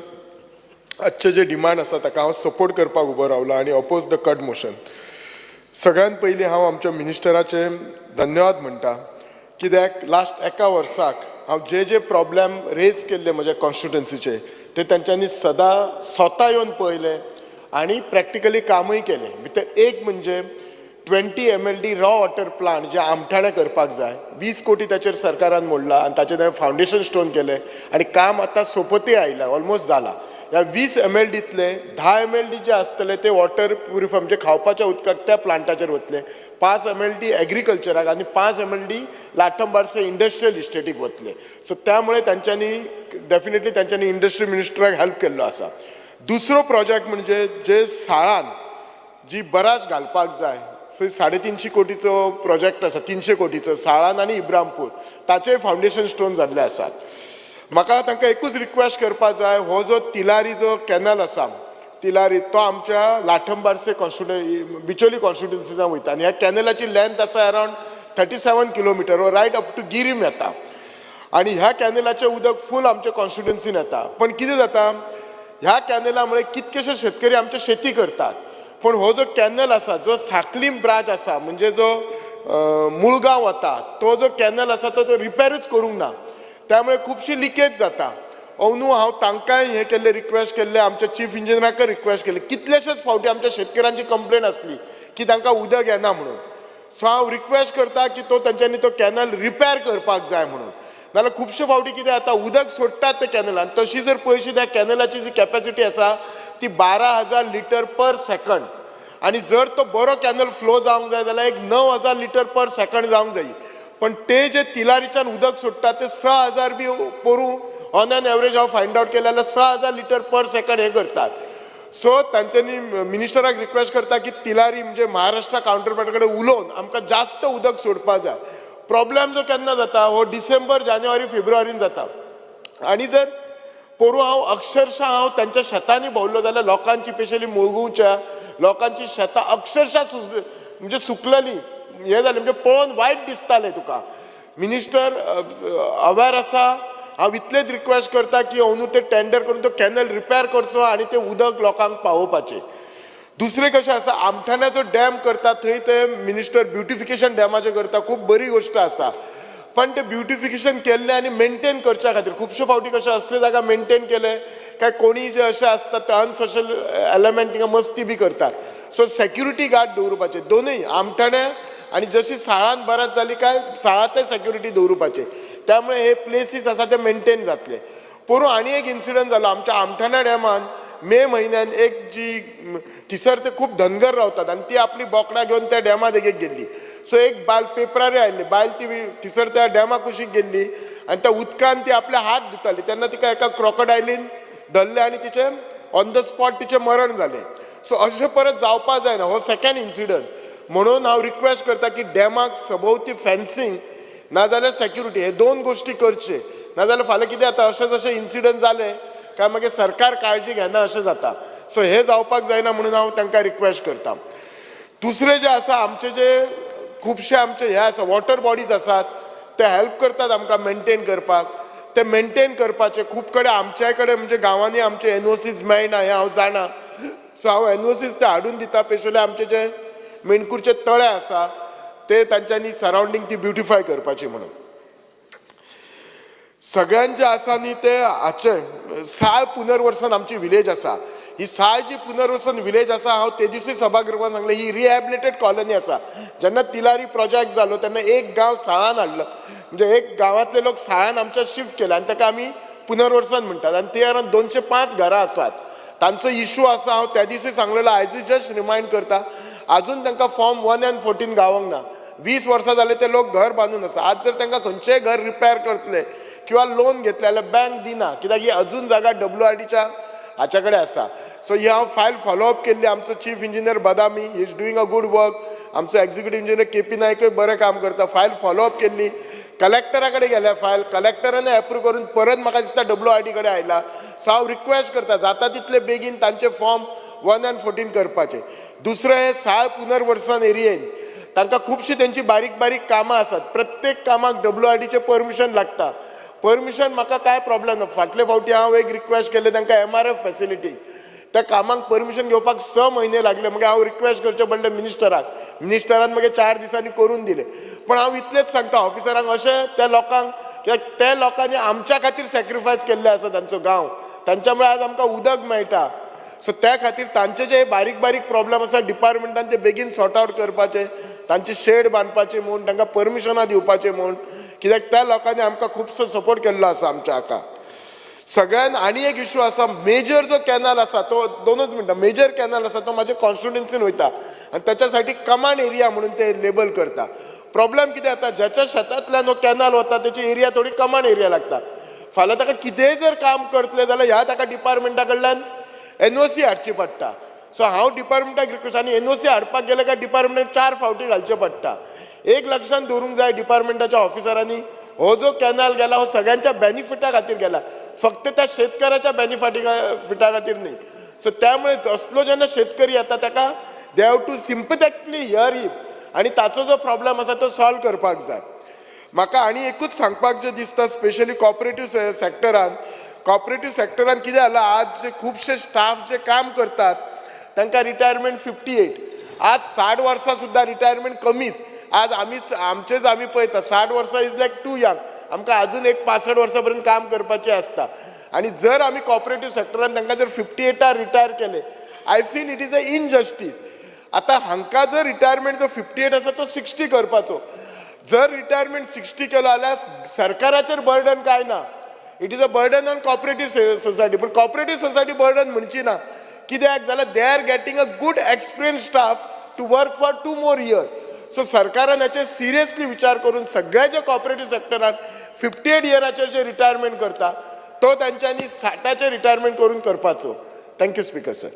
आजचे जे demand आसा ताका हांव support करपाक उबो रावला आनी अपोज द कट मोशन. सगळ्यांत पयलीं हांव आमच्या मिनिस्टराचे धन्यवाद म्हणटा, कित्याक लास्ट एका वर्साक हांव जे प्रॉब्लेम रेज केल्ले म्हज्या कॉन्स्टिट्युएन्सीचे ते तांच्यांनी सदां स्वता येवन पळयले आनी प्रॅक्टिकली कामूय केलें. भितर एक म्हणजे 20 MLD रॉ वॉटर प्लांट जे आमठाणे करपाक जाय, 20 कोटी ताचेर सरकारान मोडला आनी ताचें तें फावंडेशन स्टोन केलें आनी काम आतां सोंपतय आयलां, ऑलमोस्ट जालां. ह्या 20 MLDंतले 10 MLD जे आसतले ते वॉटर प्युरिफाय म्हणजे खावपाच्या उदकाक त्या प्लांटाचेर वतले, 5 MLD एग्रीकल्चराक आनी 5 MLD लाठंबारसे इंडस्ट्रियल इस्टेटीक वतले. सो त्यामुळे तांच्यांनी डेफिनेटली तांच्यांनी इंडस्ट्री मिनिस्टराक हेल्प केल्लो आसा. दुसरो प्रोजेक्ट म्हणजे जे साळान जी बराज घालपाक जाय, 350 कोटीचो प्रोजेक्ट आसा, 300 कोटीचो साळान आनी इब्रामपूर, ताचेय फावंडेशन स्टोन जाल्ले आसात. म्हाका तांकां एकूच रिक्वेस्ट करपाक जाय, हो जो तिलारी जो कॅनल आसा, तिलारी तो आमच्या लाठंबारसे बिचोली कॉन्स्टिट्युएन्सींतल्यान वयता आनी ह्या कॅनलाची लेंथ आसा around 37 kilometre, right up to Guirim येता आनी ह्या कॅनलाचें उदक फूल आमच्या कॉन्स्टिट्युएन्सीन येता. पण कितें जाता, ह्या कॅनला मुळे कितकेशे शेतकरी आमचे शेती करतात, पण हो जो कॅनल आसा, जो साकलीम ब्रांच आसा, म्हणजे जो मुळगांव वता, तो जो कॅनल आसा तो रिपेरूच करूंक ना, त्यामुळे खुबशी लिकेज जाता. अंदू हांव तांकांय हें केल्लें, रिक्वेस्ट केल्लें, आमच्या चीफ इंजिनियराकय रिक्वेस्ट केल्लें. कितलेशेच फावटी आमच्या शेतकऱ्यांची कंप्लेन आसली की तांकां उदक येना म्हणून. सो हांव रिक्वेस्ट करता की तांच्यांनी तो कॅनल रिपेर करपाक जाय म्हणून. नाल्यार खुबशे फावटी कितें जाता, उदक सोडटात ते कॅनलान, तशी जर पळयशी त्या कॅनलाची जी कॅपॅसिटी आसा ती 12,000 लिटर पर सेकंड, आनी जर तो बरो कॅनल फ्लो जावंक जाय जाल्यार एक 9,000 लिटर पर सेकंड जावंक जाय. पण ते जे तिलारीच्यान उदक सोडटा ते 6,000 बी पोरूं ऑन एन एवरेज हांव फायंड आउट केलें जाल्यार 6,000 लिटर पर सेकंड हे करतात. सो तांच्यांनी मिनिस्टराक रिक्वेस्ट करता की तिलारी म्हणजे महाराष्ट्रा कावंटरपार्टा कडेन उलोवन आमकां जास्त उदक सोडपाक जाय. प्रॉब्लेम जो केन्ना जाता, हो डिसेंबर, जानेवारी, फेब्रुवारीन जाता. आनी जर पोरूं हांव अक्षरशः तांच्या शेतांनी भोंवलो जाल्यार लोकांची, स्पेशली मुळगुंवच्या लोकांची शेतां अक्षरशः म्हणजे सुकलेलीं, हे जालें, म्हणजे पळोवन वायट दिसतालें तुका. मिनिस्टर अवेर आसा. हांव इतलेच रिक्वेस्ट करता की अंदू ते टेंडर करून तो कॅनल रिपेर करचो आनी ते उदक लोकांक पावोवपाचें. दुसरें कशें आसा, आमठाण्याचो डॅम करता थंय ते मिनिस्टर ब्युटिफिकेशन डॅमाचें करता, खूब बरी गोश्ट आसा. पण ते ब्युटिफिकेशन केल्लें आनी मेंटेन करच्या खातीर खुबशे फावटी कशें असले जागा मेंटेन केले काय कोणी जे अशें आसता ते अनसोशल एलिमेंट तिंगा मस्ती बी करतात. सो सेक्युरिटी गार्ड दवरपाचे दोनूय, आमठाणे आनी जशी साळान बरात जाली काय साळांतय सेक्युरिटी दवरपाचे. त्यामुळे हे प्लेसीस आसा ते मेंटेन जातले. पोरूं आनी एक इन्सिडंट जालो आमच्या आमठाणा डॅमान. मे म्हयन्यान एक जी थिसर ते खूब धनगर रावतात आनी ती आपली बोकडां घेवन त्या डॅमा देगेक गेल्ली. सो एक बायल पेपरार आयिल्ली बायल, ती थिसर त्या डॅमा कुशीक गेल्ली आनी त्या उदकान ती आपले हात धुताली तेन्ना तिका एका क्रोकोडायलीन धरले आनी तिचे ऑन द स्पॉट तिचें मरण जालें. सो अशें परत जावपाक जायना. हो सेकंड इन्सिडन्स. म्हणून हांव रिक्वेस्ट करता की डॅमाक सभोवती फेन्सिंग नाजाल्यार सेक्युरिटी हे दोन गोश्टी करचे. नाजाल्यार फाल्यां कितें जाता अशें जशें इन्सिडंट जाले काय मागीर सरकार काळजी घेना अशें जाता. सो हे जावपाक जायना म्हणून हांव तांकां रिक्वेस्ट करता. दुसरें जें आसा आमचे जे खुबशे आमचे हे आसा वॉटर बॉडीज आसात ते हेल्प करतात आमकां मेंटेन करपाक. ते मेंटेन करपाचे खूब कडेन आमच्या कडेन म्हणजे गांवांनी आमचे एनओसीज मेळना हें हांव जाणा. सो हांव एनओसीज ते हाडून दिता. स्पेशली आमचे जे मेणकुरचे तळे आसा ते तांच्यांनी सरावंडींग ती ब्युटिफाय करपाची म्हणून. सगळ्यान जे आसा न्ही ते हाचे साळ पुनर्वसन आमची विलेज आसा. ही साळ जी पुनर्वसन विलेज आसा हांव ते दिसूय सभागृहांत सांगलें ही रिहॅबिलिटेड कॉलनी आसा. जेन्ना तिलारी प्रोजेक्ट जालो तेन्ना एक गांव साळान हाडलो म्हणजे एक गांवांतले लोक साळान आमच्या शिफ्ट केले आनी ताका आमी पुनर्वसन म्हणटात. आनी ते 205 घरां आसात. तांचो इशू आसा हांव त्या दिसूय सांगलेलो आयजूय जस्ट रिमायंड करता. आजून तांकां फॉर्म 1 and 14 गावोंक ना. 20 वर्सां जाले ते लोक घर बांदून आसा. आज जर तांकां खंयचेंय घर रिपेर करतले किंवा लोन घेतले जाल्यार बँक दिना कित्याक ही अजून जागा WRDच्या हाच्या कडेन आसा. सो ही हांव फायल फॉलोअप केल्ली. आमचो chief engineer Badami he is doing a good work. आमचो एक्झिक्युटीव इंजिनियर KP नायकूय बरें काम करता. फायल फॉलोअप केल्ली. कलेक्टरा कडेन गेल्या फायल कलेक्टरान एप्रूव करून परत म्हाका दिसता WRD कडेन आयला. सो हांव रिक्वेस्ट करता जाता तितले बेगीन तांचे फॉर्म 1 and 14 करपाचे. दुसरें हे साळ पुनर्वसन एरियेन तांकां खुबशीं तेंची बारीक बारीक कामां आसात. प्रत्येक कामाक WRDचें परमिशन लागता. परमिशन म्हाका काय प्रॉब्लेम ना. फाटले फावटी हांव एक रिक्वेस्ट केले तांकां MRF फेसिलिटी त्या कामाक परमिशन घेवपाक 6 म्हयने लागले. मागीर हांव रिक्वेस्ट करचें पडलें मिनिस्टरान मागीर 4 दिसांनी करून दिले. पण हांव इतलेंच सांगता ऑफिसरांक अशें त्या लोकांक कित्याक त्या लोकांनी आमच्या खातीर सॅक्रिफायस केल्ले आसा तांचो गांव. तांच्या मुळे आज आमकां उदक मेळटा. सो त्या खातीर तांचे जे बारीक बारीक प्रॉब्लेम आसा डिपार्टमेंटान ते बेगीन सॉर्ट आउट करपाचे. तांचे शेड बांदपाचे म्हूण तांकां परमिशनां दिवपाचे म्हूण कित्याक त्या लोकांनी आमकां खुबसो सपोर्ट केल्लो आसा आमच्या हाका. सगळ्यान आनी एक इशू आसा मेजर जो कॅनल आसा तो 2च मिनटां मेजर कॅनल आसा तो म्हाज्या कॉन्स्टिट्युएन्सीन वयता आनी त्याच्यासाठी कमांड एरिया म्हणून ते लेबल करता. प्रॉब्लेम कितें जाता ज्याच्या शेतांतल्यान हो कॅनल वता तेची एरिया थोडी कमांड एरिया लागता. फाल्यां ताका कितेंय जर काम करतले जाल्यार ह्या ताका डिपार्टमेंटा कडल्यान NOC हाडची पडटा. सो हांव डिपार्टमेंटाक रिक्वेस्ट आनी NOC हाडपाक गेले काय डिपार्टमेंट 4 फावटी घालचे पडटा. एक लक्षांत दवरूंक जाय डिपार्टमेंटाच्या ऑफिसरांनी हो जो कॅनल गेला हो सगळ्यांच्या बेनिफिटा खातीर गेला. फक्त त्या शेतकऱ्याच्या बेनिफिटा खातीर न्ही. सो त्यामुळे असलो जेन्ना शेतकरी येता ताका they have to sympathetically hear him आनी ताचो जो प्रॉब्लेम आसा तो सॉल्व करपाक जाय. म्हाका आनी एकूच सांगपाक जें दिसता स्पेशली कॉपरेटीव सेक्टरान कितें जालां आज जे खुबशे स्टाफ जे काम करतात तांकां रिटायरमेंट 58. आज 60 वर्सां सुद्दां रिटायरमेंट कमीच. आज आमी पळयता 60 वर्सां इज लायक टू यंग. आमकां अजून एक 65 वर्सां पर्यंत काम करपाचें आसता. आनी जर आमी कॉपरेटीव सेक्टरान तांकां जर 58 रिटायर केले I feel it is a injustice. आतां हांकां जर रिटायरमेंट जो 58 आसा तो 60 करपाचो. जर रिटायरमेंट 60 केलो जाल्यार सरकाराचेर बर्डन काय ना. It is a burden on cooperative society. पूण कॉपरेटीव सोसायटी बर्डन म्हणची ना. कित्याक जाल्यार they are getting a good experience staff to work for 2 more years. So सरकारान हाचेर सिरियसली विचार करून सगळ्या जे कॉपरेटीव सेक्टरान 58 इयराचेर जे रिटायरमेंट करता तो तांच्यांनी 60चे रिटायरमेंट करून करपाचो. Thank you speaker sir.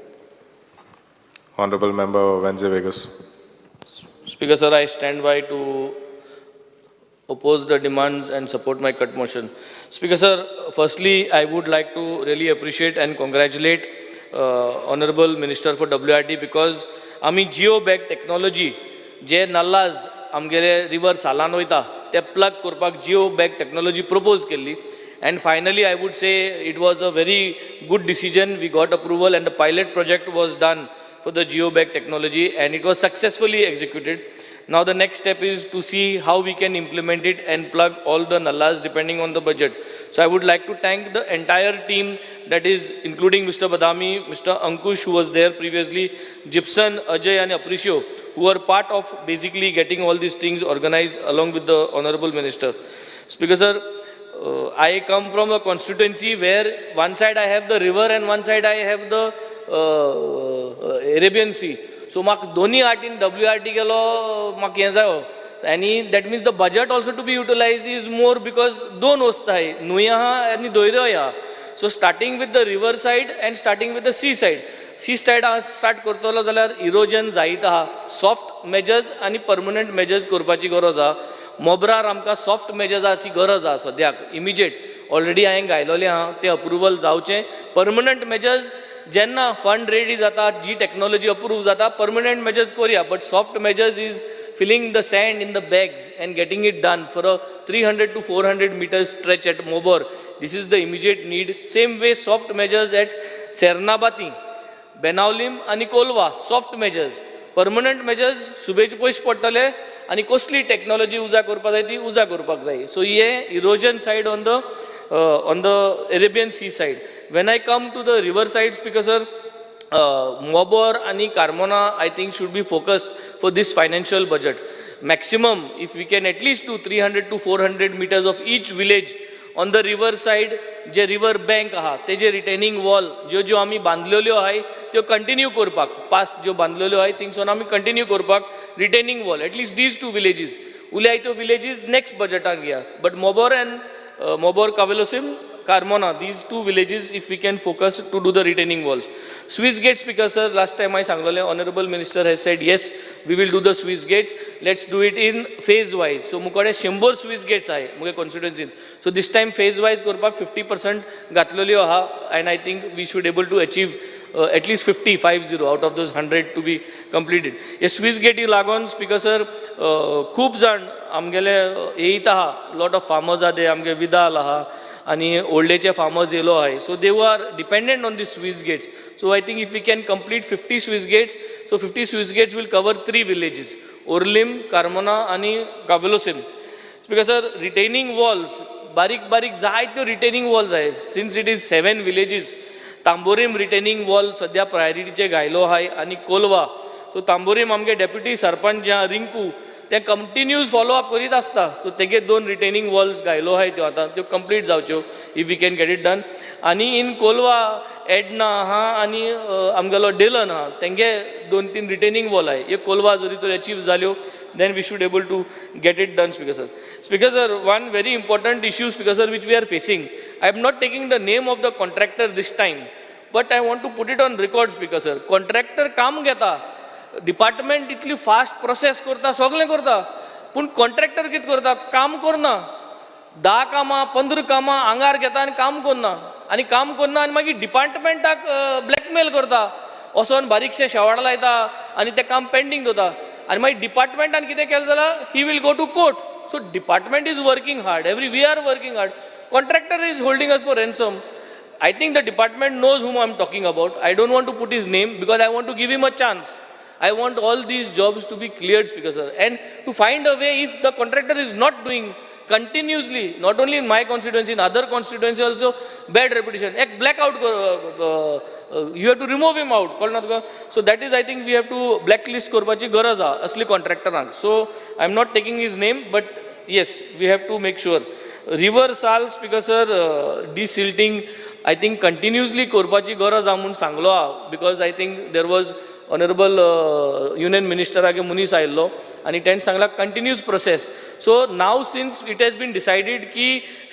Honorable Member Wenze Vegas. Speaker sir, I stand by to oppose the demands and support my cut motion. Speaker sir, firstly I would like to really appreciate and congratulate Honorable Minister for WRD because आमी Jio bag technology जे नल्लाज आमगेले river सालान वयता ते plug करपाक Jio bag technology propose केल्ली. And finally, I would say it was a very good decision. We got approval and the pilot project was done for the geobag technology and it was successfully executed. Now the next step is to see how we can implement it and plug all the nallas depending on the budget. So I would like to thank the entire team, that is including Mr. Badami, Mr. Ankush who was there previously, Gibson, Ajay and Appreciate, who are part of basically getting all these things organized along with the Honorable Minister. Speaker sir, I come from a constituency where one side I have the river and one side I have the Arabian Sea. So म्हाका दोनी वाटेन WRD गेलो म्हाका हें जायो आनी that means the budget also to be utilized is more because दोन वस्ताय न्हूय आहा आनी दोयऱ्योय आहा. So starting with the river side and starting with the sea side start करतलो जाल्यार इरोजन जायत आहा सॉफ्ट मेजर्स आनी परमनंट मेजर्स करपाची गरज आहा मोबरार आमकां सॉफ्ट मेजर्साची गरज आहा सद्याक इमिजिएट ऑलरेडी हांवें गायलोलें आहा तें अप्रुवल जावचें परमनंट मेजर्स जेन्ना फंड रेडी जाता जी टेक्नॉलॉजी अप्रूव जाता परमनंट मेजर्स करूया but soft measures is filling the sand in the bags and getting it done for a 300 to 400 meters stretch at Mobor. This is the immediate need. Same way soft measures at Sernabati, Benaulim and Kolva, soft measures. Permanent measures, सुबेज पयस पडटले आणि कसली technology उजा करपाक जाय ती उजा करपाक जाय. So हे erosion side on the Arabian sea side. When I come to the river sides, because sir, Mobor and Carmona, I think should be focused for this financial budget. Maximum, if we can at least do 300 to 400 meters of each village on the river side, जे river bank आहा, तेजे retaining wall, जो आमी बांधलेल्यो आहाय, त्यो continue करपाक, past जो बांधलेल्यो आहाय, things on आमी continue करपाक, retaining wall, at least these two villages. उले तो villages next budget a Gaya, but Mobor and Mobor Kavelosim, Carmona, these two villages, if we can focus to do the retaining walls. Swiss gates, because sir, last time I sanglole, Honorable Minister has said, yes, we will do the Swiss gates. Let's do it in phase wise. So, mukade 100 Swiss gates ahe, muge constituency. So, this time phase wise, korpak 50% gatlolio aha, and I think we should able to achieve at least 50 out of those 100 to be completed. Yes, Swiss gate you lagon, because sir, खूप जण आमगेले येयत आहा, lot of farmers are there, आमगे विदाल आहा, आणि ओल्डेचे फार्मर्स येलो आहे so they are dependent on the स्विस gates so I think if we can complete 50 स्विस गेट्स सो 50 स्विस gates will cover 3 villages Orlim Carmona आणि Cavelossim because sir retaining walls बारीक बारीक जायत्यो रिटेनिंग वॉल्स आहे since it is 7 villages Tamborim retaining wall सद्या प्रायोरिटीचे घायलो आहे आणि कोलवा सो तांबोरीम आमगे डेप्युटी सरपंच रिंकू ते कंटिन्यूज फॉलो अप करीत आसता सो तेगे 2 रिटेनिंग वॉल्स घायलो आहाय त्यो आतां त्यो कंप्लीट जावच्यो if we can get it done आनी इन कोलवा एडना आहा आनी आमगेलो डेलन आहा तेंगे 2-3 रिटेनिंग वॉल आहाय हे कोलवा जरी तर अचीव जाल्यो then we should able to get it done speaker sir one very important issue speaker sir which we are facing I am not taking the name of the contractor this time but I want to put it on record speaker sir contractor काम घेता department इतली fast process करता सगळें करता पूण contractor कितें करता काम करना 10 कामां 15 कामां आंगार घेता आनी काम करना आनी मागीर डिपार्टमेंटाक ब्लॅकमेल करता वचोन बारीकशे शेवाड लायता आनी तें काम पेंडींग दवरता आनी मागीर डिपार्टमेंटान कितें केलें जाल्यार he will go to court so department is working hard we are working hard contractor is holding us for ransom I think the department knows whom I am talking about. I don't want to put his name because I want to give him a chance. I want all these jobs to be cleared, Speaker sir, and to find a way if the contractor is not doing continuously, not only in my constituency, in other constituency also, bad reputation. Ek blackout, you have to remove him out. So that is, I think, we have to blacklist korpachi garaz ha asli contractor. So I am not taking his name, but yes, we have to make sure. River Sal, Speaker sir, desilting, I think continuously korpachi garaz ha mun sanglo ha, because I think there was Honorable Union Minister age Munis आयल्लो आणि तेणें सांगला continuous process so now since it has been decided की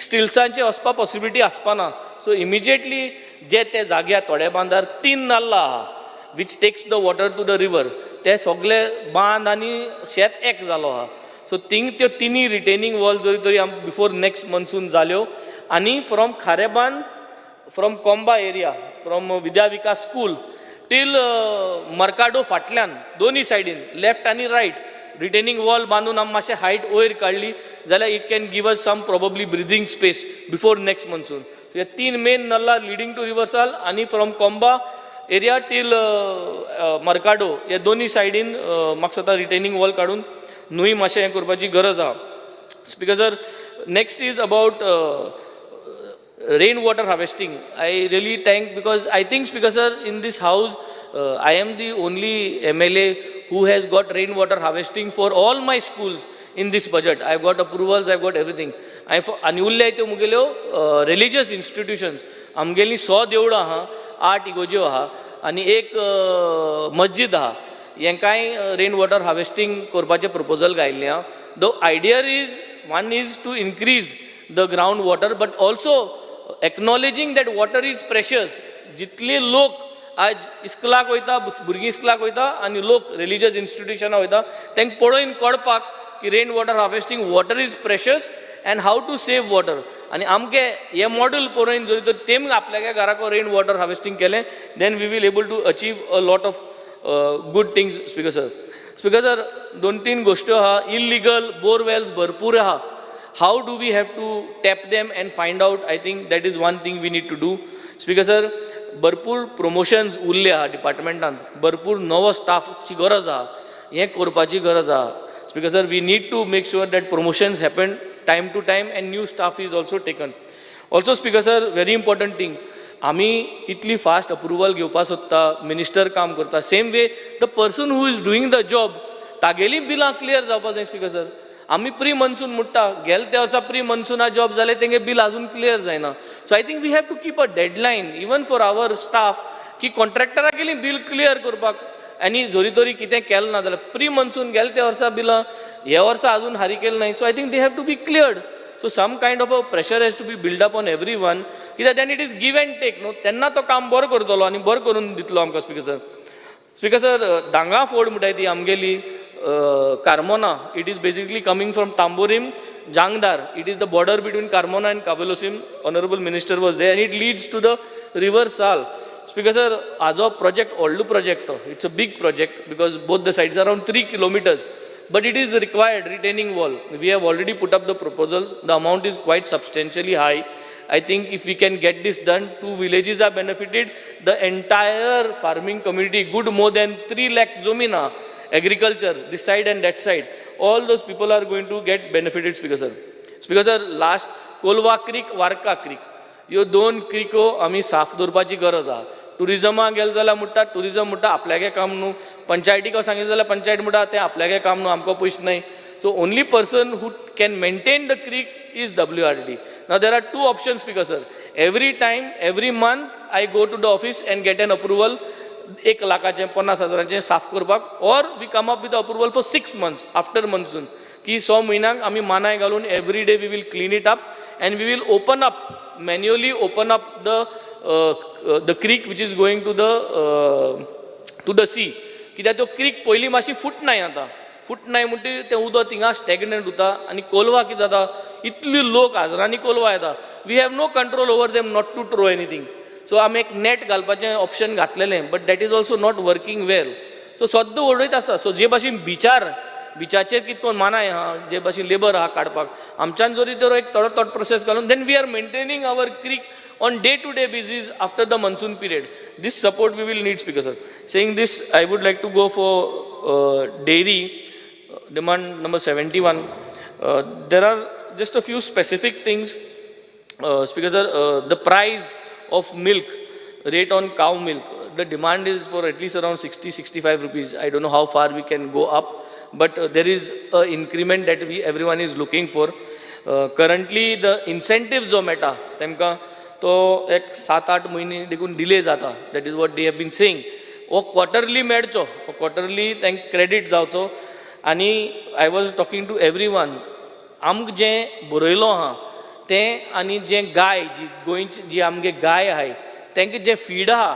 स्टिल्सांचे वचपा possibility आसपाना so immediately जे ते जाग्या थोड्या बांदार 3 नाल्ला आहा which takes the water to the river ते सगळे बांद आनी शेत एक जालो आहा सो त्यो तिनी रिटेनिंग वॉल जरी तरी बिफोर नेक्स्ट मन्सून जाल्यो आनी from Kharebandh from कोंबा area from Vidya Vikas school till Mercado फाटल्यान दोनी सायडीन लेफ्ट आनी रायट रिटेनिंग वॉल बांदून आमी मातशें हायट वयर काडली जाल्यार it can give us some probably breathing space before next monsoon so हे 3 मेन नल्ला लिडींग टू रिवर्सल आनी फ्रॉम कोंबा एरिया टील मर्काडो हे दोनी सायडीन म्हाका स्वता रिटेनिंग वॉल काडून न्हूय मातशें हें करपाची गरज आहा because sir next is about rainwater harvesting. I really thank because I think Speaker sir in this house I am the only MLA who has got rainwater harvesting for all my schools in this budget. I've got approvals, I've got everything. Anulle aito mugelo religious institutions amgeli 100 देवळां आहा 8 इगोज्यो आहा आनी एक मस्जिद आहा हेंकाय rainwater harvesting करपाचे proposal घायल्ले आहा. The idea is one is to increase the groundwater but also acknowledging that water is precious. जितले लोक आज इस्कलाक वयता, भुरगीं इस्कलाक वयता आनी लोक रिलिजियस इन्स्टिट्यूशनां वयता, तांकां पळोवन कळपाक की rain water harvesting, water is precious and how to save water. आनी आमगे हे मॉडेल पळोवन जरी तर तेम आपल्या घराको रेन वॉटर हार्वेस्टिंग केलें, then we will able to achieve a lot of good things. Speaker sir, speaker sir, 2-3 गोश्टी आहा. इल्लिगल बोरवेल्स भरपूर आहा. How do we have to tap them and find out? I think that is one thing we need to do. Speaker sir, भरपूर promotions उरले आहा डिपार्टमेंटान, भरपूर नवो स्टाफची गरज आहा, हें करपाची गरज आहा. Speaker sir, we need to make sure that promotions happen time to time and new staff is also taken. Also, Speaker sir, very important thing, आमी इतली फास्ट अप्रुवल घेवपा सोदता, मिनिस्टर काम करता, same way the person who is doing the job तागेली बिलां clear जावपा जाय. Speaker sir, आमी प्री मनसून म्हणटा, गेल त्या वर्सा प्री मनसूना जॉब जाले, तेंगे बिल अजून क्लियर जायना. So I think we have to keep a deadline even for our staff की कॉन्ट्रॅक्टरा गेली बिल क्लियर करपाक. आनी जोरी तोरी कितें केलें ना जाल्यार प्री मनसून गेले त्या वर्सा बिलां ह्या वर्सा अजून हारी केलें नाय. So I think they have to be cleared. So some kind of a pressure has to be build up on every one, कित्याक then it is give and take न्हू. तेन्ना तो काम बरो करतलो आनी बरो करून दितलो आमकां. स्पीकर सर, स्पीकर सर, दांगा फोड म्हणटाय ती आमगेली Carmona, it is basically coming from Tamborim, जांगदार. It is the border between Carmona and Cavelossim. Honourable minister was there and it leads to the river Sal. Speaker sir, हाजो project व्हडलो project तो. It's a big project because both the sides are around 3 kilometers. But it is required retaining wall. We have already put up the proposals. The amount is quite substantially high. I think if we can get this done, 2 villages are benefited. The entire farming community, good more than 3 lakh zomina, agriculture, this side and that side. All those people are going to get benefited, Speaker sir. Speaker sir, last Kolva Creek, Warka Creek. ह्यो 2 crico आमी साफ दवरपाची गरज आहा. टुरिजमाक गेले जाल्यार म्हणटा tourism म्हणटा आपल्यागे काम न्हू, पंचायतीक सांगितलें जाल्यार पंचायत म्हणटा तें आपल्यागे काम न्हू, आमकां पयशे नाय. So only person who can maintain the creek is WRD. Now there are 2 options, speaker sir. Every time, every month I go to the office and get an approval 1 लाखाचें 50,000चें साफ करपाक, or we come up with approval for 6 months after monsoon, की 6 म्हयन्यांक आमी मानाय घालून every day we will clean it up and we will open up, manually open up the creek which is going to the sea. कित्याक तो creek पयली मातशी फुटनाय आतां, फुटनाय म्हणटी तें उदक थिंगा स्टॅग्नंट उरता. आनी कोलवा कितें जाता, इतली लोक हजारांनी कोलवा येता, we have no control over them not to throw anything. So आमी एक नेट घालपाचें ऑप्शन घातलेलें, but that is also not working well. So सद्दां उडयत आसा. सो जे भाशेन बिचाचेर कितकोन मानाय आहा, जे भाशेन लेबर आहा काडपाक, आमच्यान जरी तर एक थोडो प्रोसेस घालून then we are maintaining our creek on day-to-day basis after the monsoon period. This support we will need, Speaker sir. Saying this, I would like to go for dairy demand number 71. There are just a few specific things, Speaker sir. The price of milk, rate on cow milk, the demand is for at least around 60-65 rupees. I don't know how far we can go up, but there is an increment that everyone is looking for. Currently the incentives जो मेटा तेमकां तो एक 7-8 म्हयने देखून delay जाता. That is what they have been saying. हो quarterly मेळचो, हो क्वॉर्टरली तांकां क्रेडीट जावचो. आनी I was talking to everyone, आमकां जें बरयलो आहा तें आनी जें गाय जी गोंयची जी आमगे गाय आहाय तांकां जें फीड आहा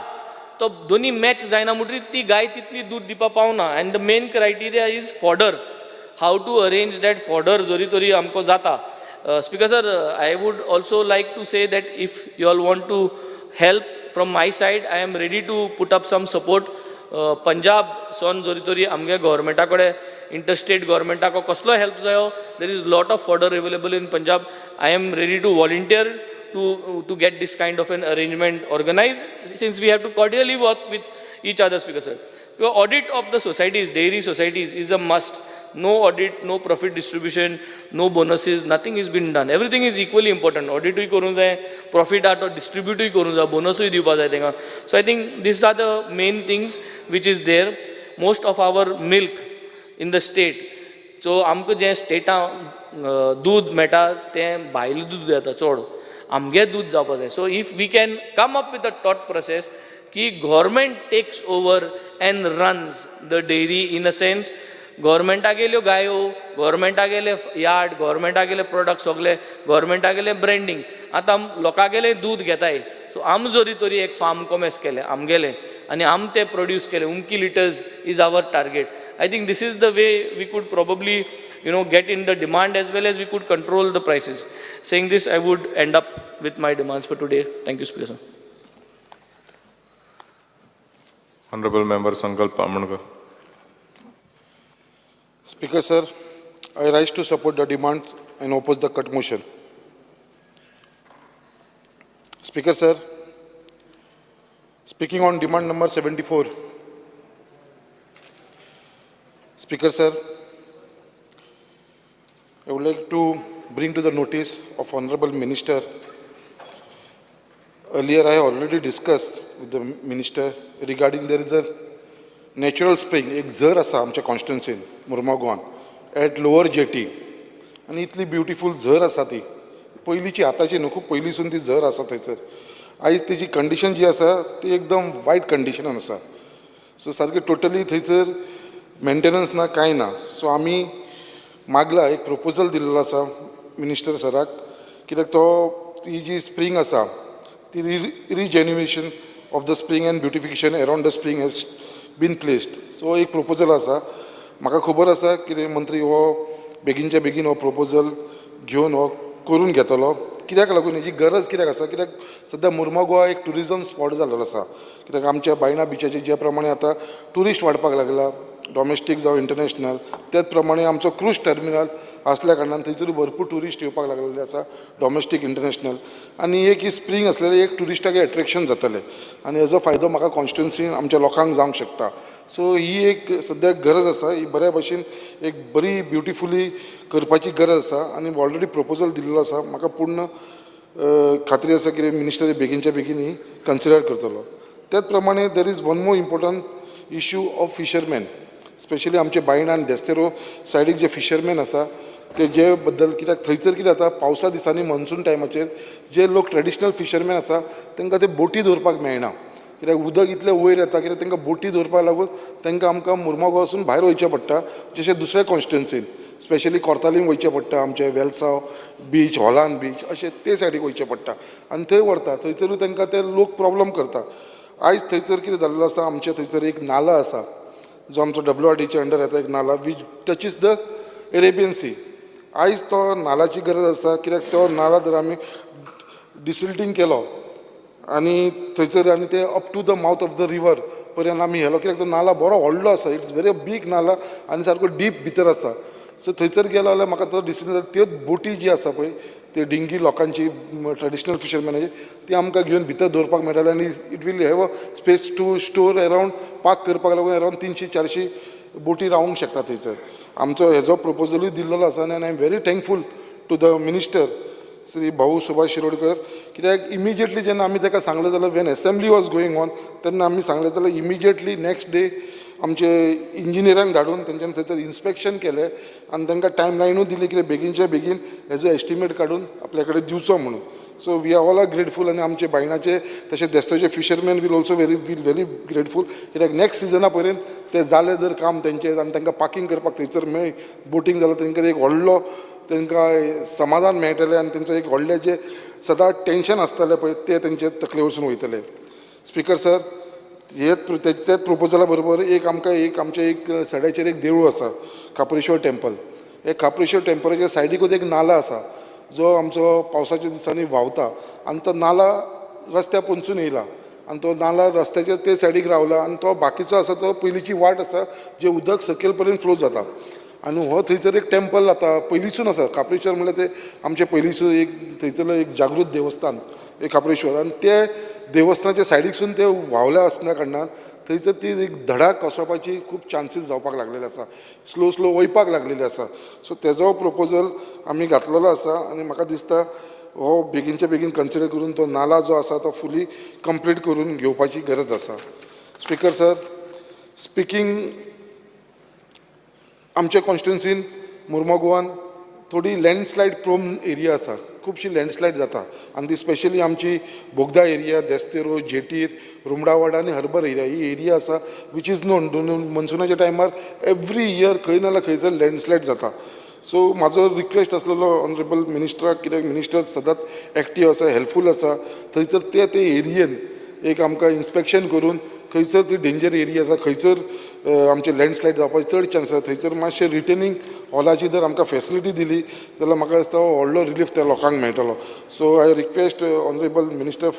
तो दोनी मॅच जायना म्हणटरी ती गाय तितली दूद दिवपाक पावना. And the main criteria is fodder. How to arrange that fodder जोरी तोरी आमकां जाता. Speaker sir, I would also like to say that if you all want to help from my side, I am ready to put up some support. Punjab son जोरी तोरी आमगे गव्हर्मेंटा कडेन, interstate गव्हर्मेंटाक कसलो help जायो, there is lot of fodder available in Punjab. I am ready to volunteer to get this kind of an arrangement organized, since we have to cordially work with each other, Speaker sir. Your audit of the societies, dairy societies, is a must. No audit, no profit distribution, no bonuses, nothing is been done. Everything is equally important. Audit ही करूं जाय, profit आहा तो distribute ही करूं जाय, bonus ही दिवपा जाय तेंकां. So I think these are the main things which is there. Most of our milk in the state, so आमकां जें स्टेटा दूद मेळटा तें भायलें दूद येता चड, आमगे दूद जावपा जाय. So if we can come up with a thought process की government takes over and runs the dairy in a sense, गव्हर्मेंटागेल्यो गायो, गव्हर्मेंटागेले यार्ड, गव्हर्मेंटागेले प्रोडक्ट सगळे, गव्हर्मेंटागेले ब्रँडींग, आतां लोकांगेलें दूद घेताय. सो आम जरी तरी एक फार्म कॉमर्स केलें आमगेलें आनी आम तें प्रोड्यूस केलें, उमकी litres is our target. I think this is the way we could probably, get in the demand as well as we could control the prices. Saying this, I would end up with my demands for today. Thank you, Speaker, sir. Honorable Member Sankalp Ammankar. Speaker, sir, I rise to support the demands and oppose the cut motion. Speaker, sir, speaking on demand number 74. Speaker, sir, I would like to bring to the notice of Honorable Minister. Earlier, I have already discussed with the Minister regarding there is a natural spring, एक झर आसा आमच्या कॉन्स्टिट्युन्सीन मुर्मा गोवान at lower jetty आनी इतली beautiful झर आसा ती पयलींची आतांची न्हू खूब पयलींसून ती झर आसा थंयसर. आयज तेजी कंडिशन जी आसा ती एकदम वायट कंडिशनान आसा. सो सारकी टोटली थंयसर मेंटेनन्स ना कांय ना. सो आमी मागला एक प्रपोजल दिल्लो आसा मिनिस्टर सराक, कित्याक तो ती जी स्प्रींग आसा ती rejuvenation of the spring and beautification around the spring has been placed. So एक प्रपोजल आसा. म्हाका खबर आसा कितें मंत्री हो बेगीनच्या बेगीन हो प्रपोजल घेवन हो करून घेतलो. कित्याक लागून हेजी गरज कित्याक आसा, कित्याक सद्या मुर्मा गोवा एक टुरिजम स्पॉट जाल्लो आसा. कित्याक आमच्या बायणा बिचाचेर ज्या प्रमाणे आतां ट्युरिस्ट वाडपाक लागला, डॉमेस्टीक जावं इंटरनॅशनल, त्याच प्रमाणे आमचो क्रूज टर्मिनल असल्या कारणान थंयसर भरपूर ट्युरिस्ट येवपाक लागलेले आसा, डॉमेस्टीक इंटरनॅशनल. आनी एक ही स्प्रींग असलेलें एक ट्युरिस्टाक एट्रॅक्शन जातलें आनी हेजो फायदो म्हाका कॉन्स्टिट्युन्सीन आमच्या लोकांक जावंक शकता. सो ही एक सद्याक गरज आसा, ही बऱ्या भशेन एक बरी ब्युटिफुली करपाची गरज आसा आनी ऑलरेडी प्रपोजल दिल्लो आसा. म्हाका पूर्ण खात्री आसा की मिनिस्टर बेगीनच्या बेगीन ही कन्सिडर करतलो. त्याच प्रमाणे there is one more important issue of fisherman, specially आमचे बायणा आनी देस्तेरो सायडीक जे फिशरमॅन आसा ते जे बद्दल, कित्याक थंयसर कितें जाता पावसा दिसांनी मॉन्सून टायमाचेर जे लोक ट्रेडिशनल फिशरमॅन आसा तांकां ते बोटी दवरपाक मेळना, कित्याक उदक इतलें वयर येता कित्याक तांकां बोटी दवरपाक लागून तांकां आमकां मुर्मा गोवासून भायर वयचें पडटा, जशें दुसऱ्या कॉन्स्टिट्युन्सीन स्पेशली कोर्तालीम वयचें पडटा, आमचे वेलसांव बीच, हॉलान बीच अशें ते सायडीक वयचें पडटा आनी थंय व्हरता. थंयसरूय तांकां ते लोक प्रॉब्लम करता. आयज थंयसर कितें जाल्लो आसा, आमचे थंयसर एक नाला आसा जो आमचो WRDच्या अंडर येता, एक नाला वीच टचीस द एरेबियन सी. आयज तो नालाची गरज आसा, कित्याक तो नाला जर आमी डिसिल्टींग केलो आनी थंयसर आनी ते up to the mouth of the river पर्यंत आमी व्हेलो, कित्याक तो नाला बरो व्हडलो आसा, इट्स व्हेरी बीग नाला आनी सारको डीप भितर आसा. सो थंयसर गेलो जाल्यार म्हाका तो डिसिजन त्योच बोटी जी आसा पळय ते डिंगी लोकांची ट्रेडिशनल फिशरमॅनाची ती आमकां घेवन भितर दवरपाक मेळटलें आनी it will have a space to store around park करपाक लागून अरावंड 300-400 बोटी रावंक शकता थंयसर. आमचो हेजो प्रपोजलूय दिल्लो आसा आनी I am very thankful to the minister Shri Bhau Subhash Shirodkar, कित्याक इमिजिएटली जेन्ना आमी ताका सांगलें जाल्यार Wien assembly was going on तेन्ना आमी सांगलें जाल्यार इमिजिएटली नेक्स्ट डे आमचे इंजिनियरांक धाडून तेंच्यांनी थंयसर इन्स्पेक्शन केलें आनी तांकां टायम लायनूय दिली कितें बेगीनच्या बेगीन हेजो एस्टिमेट काडून आपल्या कडेन दिवचो म्हणून. So we are all are grateful आनी आमचे बायणाचे तशें देस्ताचे fisherman will also very grateful, कित्याक नेक्स्ट सिजना पर्यंत ते जालें जर काम तेंचें आनी तांकां पार्किंग करपाक थंयसर मेळ्ळी बोटींग जाल्यार तांकां एक व्हडलो तांकां समाधान मेळटलें आनी तेंचो एक व्हडलें जें सदां टेन्शन आसतालें पळय तें तेंचे तकले वचून वयतलें. स्पिकर सर, त्याच प्रपोजला बरोबर एक आमकां आमचे एक सड्याचेर एक देवूळ आसा काप्रेश्वर टेंपल. हे काप्रेश्वर टेंपलाच्या सायडीकूच एक नाला आसा जो आमचो पावसाच्या दिसांनी व्हांवता आनी तो नाला रस्त्यार पोंचून येयला आनी तो नाला रस्त्याच्या ते सायडीक रावला आनी तो बाकीचो आसा तो पयलींची वाट आसा जे उदक सकयल पर्यंत फ्लो जाता आनी हो थंयसर एक टेंपल आतां पयलींसून आसा. काप्रेश्वर म्हणल्यार ते आमचे पयलींसून एक थंयसरलो एक जागृत देवस्थान एक काप्रेश्वर आनी ते देवस्थानाच्या सायडीकसून ते व्हांवल्या आसल्या कारणान थंयसर ती एक धडाक कोसळपाची खूब चान्सीस जावपाक लागलेले आसा, स्लो वयपाक लागलेले आसा. सो तेजो प्रपोजल आमी घातलेलो आसा आनी म्हाका दिसता हो बेगीनच्या बेगीन कन्सिडर करून तो नाला जो आसा तो फुली कंप्लीट करून घेवपाची गरज आसा. स्पिकर सर, स्पिकींग आमच्या कॉन्स्टिट्युन्सीन मुर्मा गोवान थोडी लँडस्लायड प्रोन एरिया आसा, खुबशी लँडस्लायड जाता आनी ती स्पेशली आमची बोगदा एरिया, देस्तेरो, जेटीर, रुमडावाडा आनी हर्बर एरिया ही एरिया आसा वीच इज नोन मनसुनाच्या टायमार एवरी इयर खंय ना जाल्यार खंयसर लँडस्लायड जाता. सो म्हाजो रिक्वेस्ट आसलेलो ऑनरेबल मिनिस्टराक, कित्याक मिनिस्टर सदांच एक्टीव आसा, हेल्पफूल आसा, थंयसर ते एरियेन एक आमकां इन्स्पेक्शन करून खंयसर ती डेंजर एरिया आसा, खंयसर आमचे लँडस्लायड जावपाचे चड चान्स आसा, थंयसर मातशें रिटेनिंग हॉलाची जर आमकां फेसिलिटी दिली जाल्यार म्हाका दिसता व्हडलो रिलीफ त्या लोकांक मेळटलो. So I request honourable minister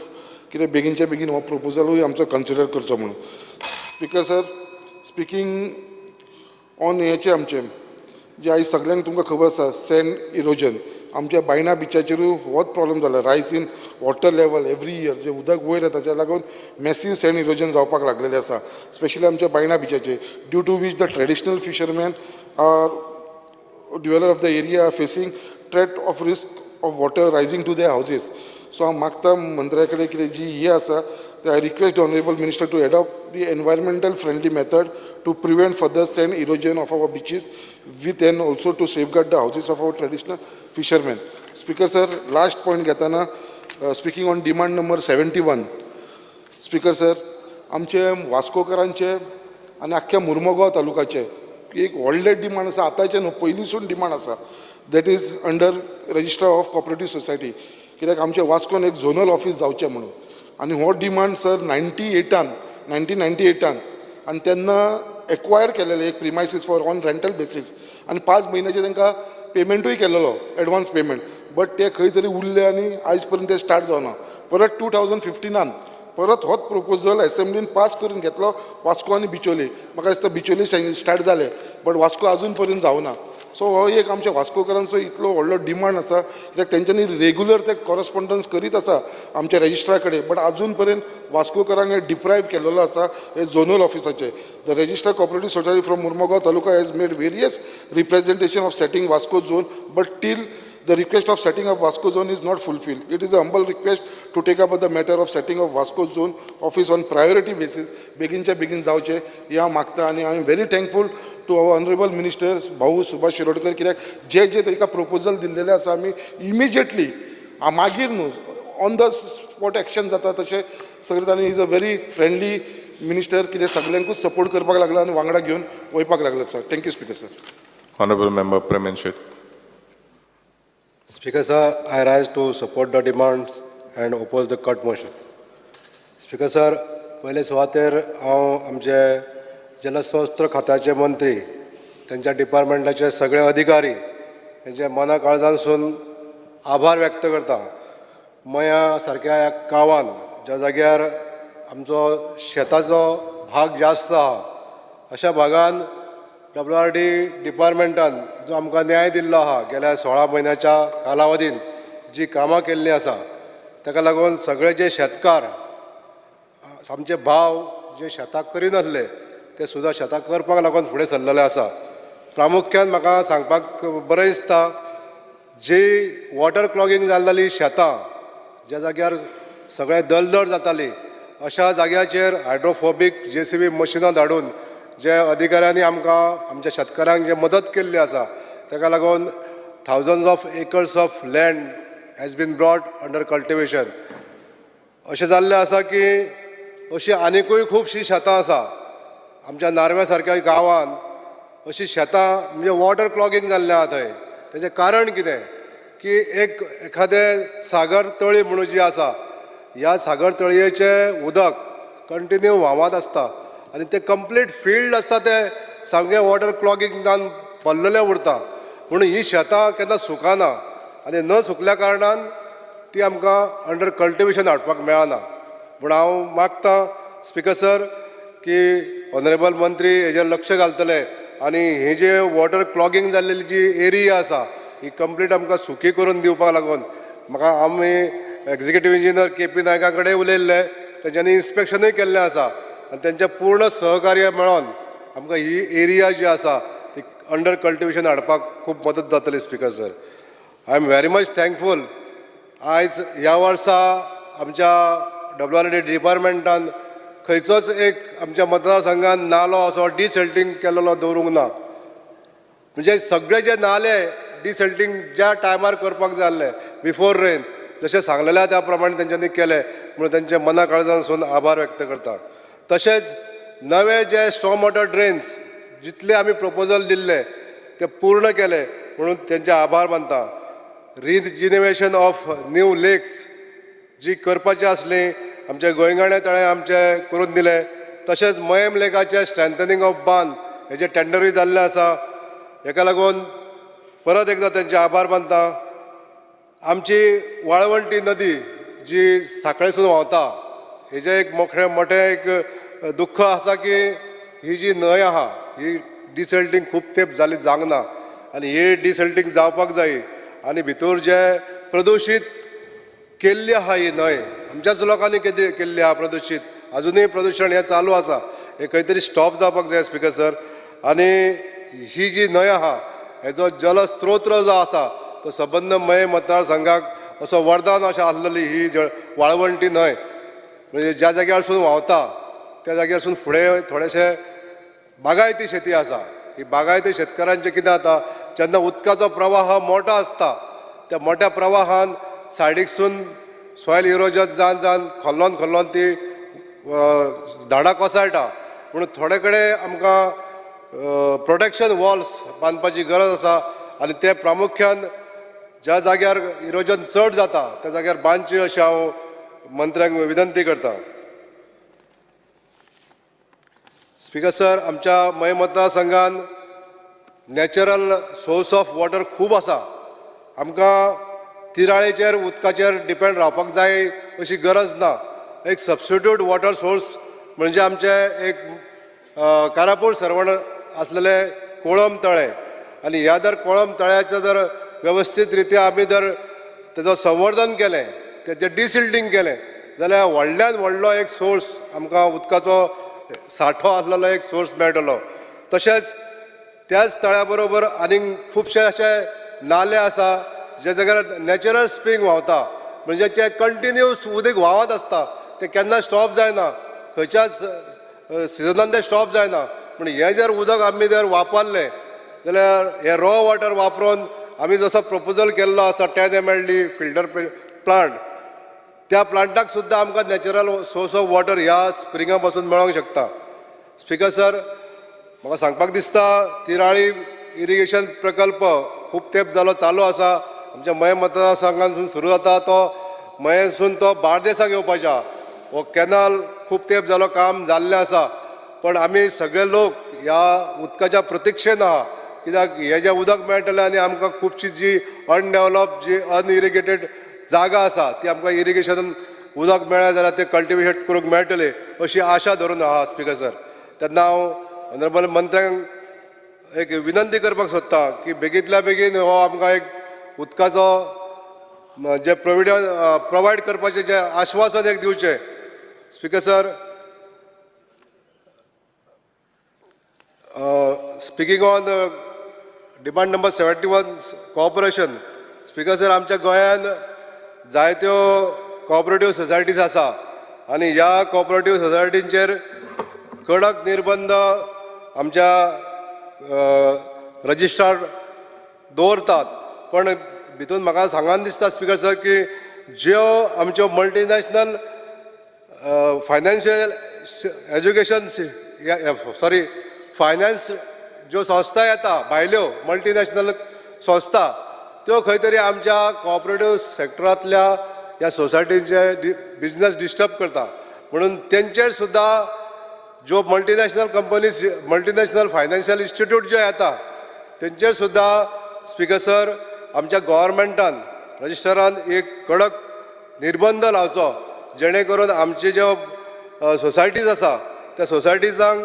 कितें बेगीनच्या बेगीन हो प्रपोजलूय आमचो कन्सिडर करचो म्हणून. स्पिकर सर, स्पिकींग ऑन हेचें आमचें जे आयज सगळ्यांक तुमकां खबर आसा सँड इरोजन, आमच्या बायणा बिचाचेरूय होच प्रॉब्लेम जाला. रायज in water level every year जे उदक वयर येता ताच्या लागून मॅसीव सँड इरोजन जावपाक लागलेलें आसा, स्पेशली आमच्या बायणा बिचाचेर, due to which the traditional fisherman are dweller of the area are facing threat of risk of water rising to their houses. So हांव मागता मंत्र्या कडेन कितें जी ही आसा ते I request the honourable minister to adopt the environmental friendly method to prevent further sand erosion of our beaches with an also to safeguard the houses of our traditional fisherman. Speaker sir, last point घेताना speaking on demand number 71. Speaker sir, आमचे वास्कोकारांचे आनी आख्ख्या मुर्मगांव तालुकाचे एक व्हडले demand आसा, आतांचे न्हू पयलींसून डिमांड आसा, that is under register of cooperative society, कित्याक आमच्या वास्कोन एक झोनल ऑफीस जावचें म्हणून. आनी हो डिमांड सर 1998 आनी तेन्ना एक्वायर केलेले एक premises for on rental basis आनी 5 म्हयन्याचे तांकां पेमेंटूय केलेलो एडवान्स पेमेंट, बट ते खंय तरी उरले आनी आयज पर्यंत ते स्टार्ट जावना. परत 2015 परत होच प्रपोजल असेंब्लीन पास करून घेतलो वास्को आनी बिचोली. म्हाका दिसता बिचोली स्टार्ट जाले बट वास्को अजून पर्यंत जावना. सो हो एक आमच्या वास्कोकारांचो इतलो व्हडलो डिमांड आसा, कित्याक तेंच्यांनी रेग्युलर ते कॉरस्पॉन्डन्स करीत आसा आमच्या रजिस्ट्रा कडेन, बट अजून पर्यंत वास्कोकारांक हे डिप्रायव केलेलो आसा हे झोनल ऑफिसाचे. The register cooperative society from Mormugao taluka has made various representation of setting Vasco zone, but till the request of setting up Vasco zone is not fulfilled. It is a humble request to take up the matter of setting up Vasco zone office on priority basis. बेगिनच्या बेगीन जावचे हे हांव मागता आनी I am very thankful to our honourable minister Bhau Subhash Shirodkar, कित्याक जे ताका प्रपोजल दिल्लेले आसा आमी इमिजिएटली मागीर न्हू ऑन द स्पॉट एक्शन जाता तशें सगळें. आनी is a very friendly minister, कितें सगळ्यांकूच सपोर्ट करपाक लागला आनी वांगडा घेवन वयपाक लागला sir. Thank you speaker sir. Honorable Member Premen Sheth. Speaker sir, I rise to support the demands and oppose the cut motion. Speaker sir, पहिले सुवातेर हांव आमचे जलस्रोत खात्याचे मंत्री, त्यांच्या डिपार्टमेंटाचे सगळे अधिकारी हेंचे मना काळजानसून आभार व्यक्त करता. मया सारक्या ह्या गांवांत ज्या जाग्यार आमचो शेताचो भाग जास्त आहा अशा भागांत WRD डिपार्टमेंटान जो आमकां न्याय दिल्लो आहा गेल्या 16 म्हयन्याच्या कालावधीन जी कामां केल्लीं आसा ताका लागून सगळे जे शेतकार आमचे भाव जे शेताक करिनासले ते सुद्दां शेताक करपाक लागून फुडें सरलेले आसा. प्रामुख्यान म्हाका सांगपाक बरें दिसता जी वॉटर क्लॉगिंग जाल्ली शेतां ज्या जाग्यार सगळे दलदल जाताली अशा जाग्याचेर हायड्रोफोबीक JCB मशिनां धाडून जे अधिकाऱ्यांनी आमकां आमच्या शेतकारांक जे मदत केल्ली आसा ताका लागून thousands of acres of land has been brought under cultivation. अशें जाल्लें आसा की अशीं आनिकूय खुबशीं शेतां आसा आमच्या नार्व्या सारक्या गांवांत अशीं शेतां म्हणजे वॉटर क्लॉगिंग जाल्लें आहा थंय. तेजें कारण कितें की एखादें सागर तळी म्हणून जी आसा ह्या सागर तळयेचें उदक कंटिन्यू व्हांवत आसता आनी ते कंप्लीट फिल्ड आसता ते सामकें वॉटर क्लॉगिंगान भरलेलें उरता. म्हणून ही शेतां केन्ना सुकाना आनी न सुकल्या कारणान ती आमकां अंडर कल्टिवेशन हाडपाक मेळना. पूण हांव मागतां स्पिकर सर की ऑनरेबल मंत्री हेजेर लक्ष घालतले आनी हे जे वॉटर क्लॉगिंग जाल्लेली जी एरिया आसा ही कंप्लीट आमकां सुकी करून दिवपाक लागून म्हाका आमी एक्झिक्युटीव इंजिनियर KP नायका कडेन उलयल्ले, तेंच्यांनी इन्स्पेक्शनूय केल्लें आसा आनी तेंचें पूर्ण सहकार्य मेळोन आमकां ही एरिया जी आसा ती अंडर कल्टिवेशन हाडपाक खूब मदत जातली. Speaker sir, I am very much thankful. आयज ह्या वर्सा आमच्या WRD डिपार्टमेंटान खंयचोच एक आमच्या मतदारसंघान नालो असो डिसल्टिंग केलेलो दवरूंक ना. म्हणजे सगळे जे नाले डिसल्टिंग ज्या टायमार करपाक जाय आसलें बिफोर रेन जशें सांगलेल्या त्या प्रमाणे तेंच्यांनी केलें म्हणून तेंचे मना काळजांसून आभार व्यक्त करता. तशेंच नवे जे स्टॉर्म वॉटर ड्रेन्स जितले आमी प्रपोजल दिल्ले ते पूर्ण केले म्हणून तेंचे आभार मानता. रिजिनेवेशन ऑफ न्यू लेक्स जी करपाची आसली आमचे गोंयगाणे तळें आमचे करून दिलें. तशेंच मयम लेकाचे स्ट्रेंथनिंग ऑफ बांद हेजे टेंडरूय जाल्लें आसा. हेका लागून परत एकदां तेंचे आभार मानता. आमची वाळवंटी नदी जी सांखळेसून व्हांवता हेजें एक मोठें एक दुख्ख आसा की ही जी न्हंय आहा ही डिसल्टींग खूब तेंप जाली जावंक ना आनी ही डिसल्टींग जावपाक जाय आनी भितर जे प्रदुशीत केल्ली आहा ही न्हंय आमच्याच लोकांनी केल्ली आहा प्रदुशीत अजुनूय प्रदूषण हें चालू आसा हें खंय तरी स्टॉप जावपाक जाय स्पीकर सर. आनी ही जी न्हंय आहा हेजो जलस्त्रोत जो आसा तो संबंद मय मतदारसंघाक असो वरदान अशें आसलेली ही वाळवंटी न्हंय म्हणजे ज्या जाग्यारसून व्हांवता त्या जाग्यारसून फुडें थोडेशे बागायती शेती आसा. ही बागायती शेतकारांचें कितें जाता जेन्ना उदकाचो प्रवाह मोठो आसता त्या मोठ्या प्रवाहान सायडीकसून सॉयल इरोजन जावन खोल्लोन ती झाडां कोसळटा म्हणून थोडे कडेन आमकां प्रोटेक्शन वॉल्स बांदपाची गरज आसा आनी ते प्रामुख्यान ज्या जाग्यार इरोजन चड जाता त्या जाग्यार बांदची अशें हांव मंत्र्यांक विनंती करता. स्पीकर सर आमच्या मय मतदारसंघान नॅचरल सोर्स ऑफ वॉटर खूब आसा. आमकां तिराळेचेर उदकाचेर डिपेंड रावपाक जाय अशी गरज ना. एक सबस्टिट्यूट वॉटर सोर्स म्हणजे आमचे एक कारापूर सरवण आसलेले कोळम तळें आनी ह्या जर कोळम तळ्याचें जर वेवस्थीत रित्या आमी जर तेजो संवर्धन केलें तेजें डिसिल्टींग केलें जाल्यार व्हडल्यान व्हडलो एक सोर्स आमकां उदकाचो सांठो आसलेलो एक सोर्स मेळटलो. तशेंच त्याच तळ्या बरोबर आनीक खुबशे अशे नाले आसा जे जाग्यार नॅचरल स्प्रिंग व्हांवता म्हणजे जे कंटिन्यूस उदक व्हांवत आसता ते केन्ना स्टॉप जायना खंयच्याच सिजनान ते स्टॉप जायना. पूण हें जर उदक आमी जर वापरलें जाल्यार हे रॉ वॉटर वापरून आमी जसो प्रपोजल केल्लो आसा 10 MLD फिल्टर प्लांट त्या प्लांटाक सुद्दां आमकां नॅचरल सोर्स ऑफ वॉटर ह्या स्प्रिंगा पासून मेळोंक शकता. स्पीकर सर म्हाका सांगपाक दिसता तिराळी इरिगेशन प्रकल्प खूब तेंप जालो चालू आसा. आमच्या मय मतदारसंघांसून सुरू जाता तो मयेसून तो बार्देसाक येवपाच्या हो कॅनल खूब तेंप जालो काम जाल्लें आसा. पण आमी सगळे लोक ह्या उदकाच्या प्रतीक्षेन आहा कित्याक हें जें उदक मेळटलें आनी आमकां खुबशी जी अनडेवलप जी अनइरिगेटेड जागा आसा ती आमकां इरिगेशनान उदक मेळ्ळें जाल्यार ते कल्टिवेट करूंक मेळटलें अशी आशा धरून आहा स्पीकर सर. तेन्ना हांव ऑनरेबल मंत्र्यांक एक विनंती करपाक सोदतां की बेगींतल्या बेगीन हो आमकां एक उदकाचो जे प्रोवायड करपाचें जें आश्वासन एक दिवचें. Speaker sir speaking on demand number 71 cooperation. Speaker sir आमच्या गोंयांत जायत्यो कॉपरेटीव सोसायटीज आसा आनी ह्या कॉपरेटीव सोसायटींचेर कडक निर्बंध आमच्या रजिस्ट्रार दवरतात. पण भितून म्हाका सांगान दिसता स्पीकर सर की ज्यो आमच्यो मल्टीनॅशनल फायनान्शियल एज्युकेशन फायनान्स ज्यो संस्था येता भायल्यो मल्टीनॅशनल संस्था त्यो खंय तरी आमच्या कॉपरेटीव सॅक्टरांतल्या ह्या सोसायटींचे बिझनस डिस्टर्ब करता. म्हणून तेंचेर सुद्दां ज्यो multinational companies multinational financial institute ज्यो येता तेंचेर सुद्दां स्पीकर सर आमच्या गव्हर्मेंटान रजिस्टरान एक कडक निर्बंध लावचो जेणे करून आमचे ज्यो सोसायटीज आसा त्या सोसायटीजांक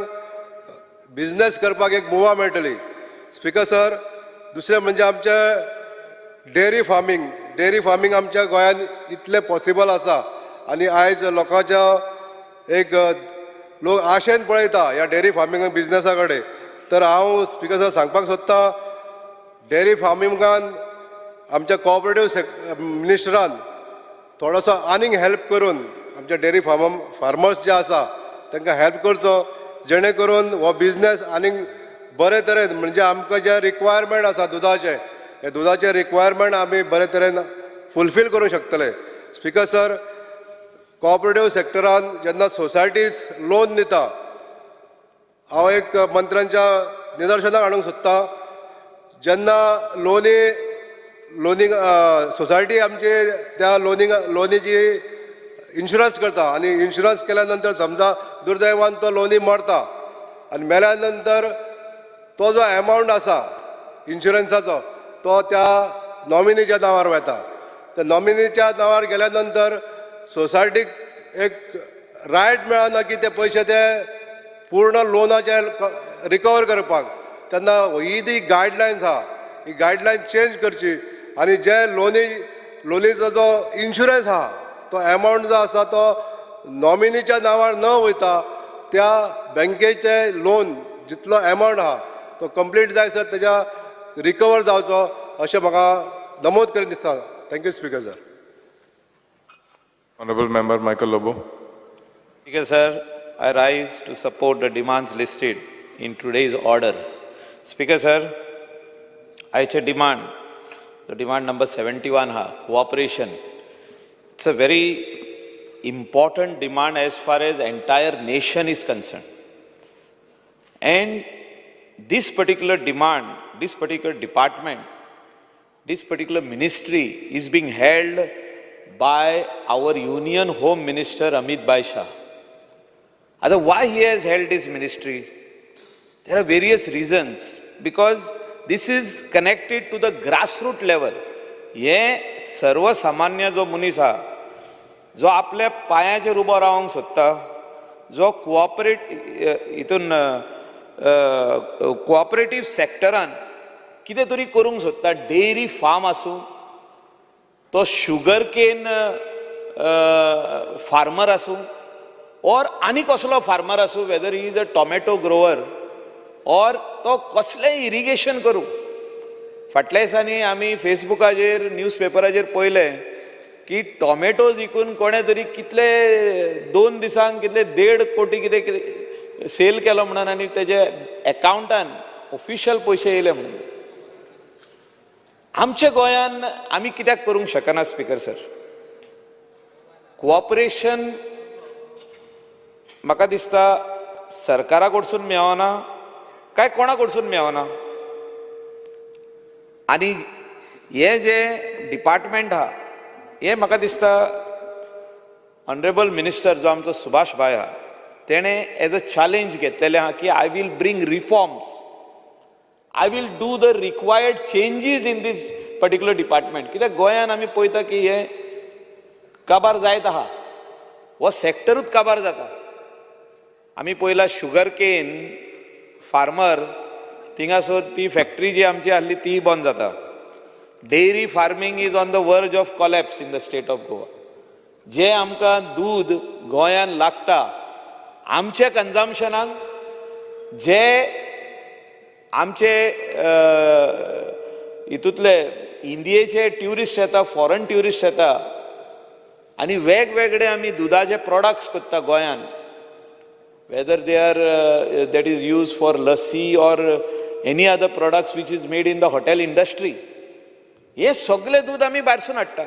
बिझनेस करपाक एक मुवा मेळटली. स्पीकर सर दुसरें म्हणजे आमचे डेअरी फार्मींग आमच्या गोंयांत इतलें पॉसिबल आसा आनी आयज लोकांच्या एक लोक आशेन पळयता ह्या डेअरी फार्मींग बिझनेसा कडेन. तर हांव स्पीकर सर सांगपाक सोदतां डेअरी फार्मिंगान आमच्या कॉपरेटीव मिनिस्टरान थोडोसो आनीक हेल्प करून आमच्या डेअरी फार्मर्स जे आसा तांकां हेल्प करचो जेणे करून हो बिझनेस आनीक बरे तरेन म्हणजे आमकां जे रिक्वायरमेंट आसा दुधाचे हे दुधाचे रिक्वायरमेंट आमी बरे तरेन फुलफील करूंक शकतले. स्पीकर सर, कोऑपरेटिव्ह सेक्टरान जेन्ना सोसायटीज लोन दिता, हांव एक मंत्र्यांच्या निदर्शनाक हाडूंक सोदतां, जेन्ना लोनींग सोसायटी आमची त्या लोनीची इन्शुरन्स करता आनी इन्शुरन्स केल्या नंतर समजा दुर्दैवान तो लोनी मरता आनी मेल्या नंतर तो जो एमावंट आसा इन्शुरन्साचो तो त्या नॉमिनीच्या नांवार वता. त्या नॉमिनीच्या नांवार गेल्या नंतर सोसायटीक एक रायट मेळना की ते पयशे ते पूर्ण लोनाचे रिकवर करपाक. तेन्ना ही ती गायडलायन्स आहा, ही गायडलायन चेंज करची आनी जे लोनीचो जो इन्शुरन्स आहा तो एमावंट जो आसा तो नॉमिनीच्या नांवार न वयता त्या बँकेचे लोन जितलो एमावंट आहा तो कंप्लीट जायसर तेज्या रिकवर जावचो अशें म्हाका नमूद करून दिसता. Thank you speaker sir. Honorable Member Michael Lobo. Speaker sir, I rise to support the demands listed in today's order. Speaker sir, I demand, the demand number 71 cooperation. It's a very important demand as far as entire nation is concerned. And this particular demand, this particular department, this particular ministry is being held by our Union Home Minister Amit Bhai Shah. Why he has held his ministry? There are various reasons. Because this is connected to the grassroots level. हे सर्वसामान्य जो मनीस हा, जो आपल्या पांयाचेर उबो रावंक सोदता, जो कोऑपरेटिव्ह सेक्टरान कितें तरी करूंक सोदता, डेयरी फार्म आसूं, तो शुगर केन फार्मर आसूं, और आनी कसलो फार्मर आसूं, weather he is a tomato Grover और तो कसलेंय इरिगेशन करूं. फाटल्या दिसांनी आमी फेसबुकाचेर न्यूजपेपराचेर पळयलें की टोमॅटोज विकून कोणें तरी कितले 2 दिसांक कितले 1.5 कोटी कितें सेल केलो म्हणून आनी तेजे एकावंटान ऑफिशियल पयशे येयले म्हणून. आमच्या गोंयान आमी कित्याक करूंक शकना स्पीकर सर? कोऑपरेशन म्हाका दिसता सरकारा कडसून मेळना काय कोणा कडसून मेळना. आनी हे जे डिपार्टमेंट आहा हे म्हाका दिसता ऑनरेबल मिनिस्टर जो आमचो सुभाष भाई आहा तेणें एज अ चॅलेंज घेतलेलें आहा की I will bring reforms, I will do the required changes in this particular department. कित्याक गोंयान आमी पळयता की हे काबार जायत आहा, हो सेक्टरूच काबार जाता. आमी पळयला शुगर केन फार्मर थिंगासर ती फॅक्टरी जी आमची आहली ती बंद जाता. Dairy farming is on the verge of collapse in the state of Goa. जे आमकां दूद गोंयान लागता आमच्या कन्जम्पशनाक, जे आमचे हितूंतले इंडियेचे ट्युरिस्ट येता, फॉरेन ट्युरिस्ट येता आनी वेगवेगळे आमी दुधाचे प्रॉडक्ट्स करता गोंयान, whether they are that is used for lassi or any other products which is made in the hotel industry. हे सगळे दूध आमी भायरसून हाडटा.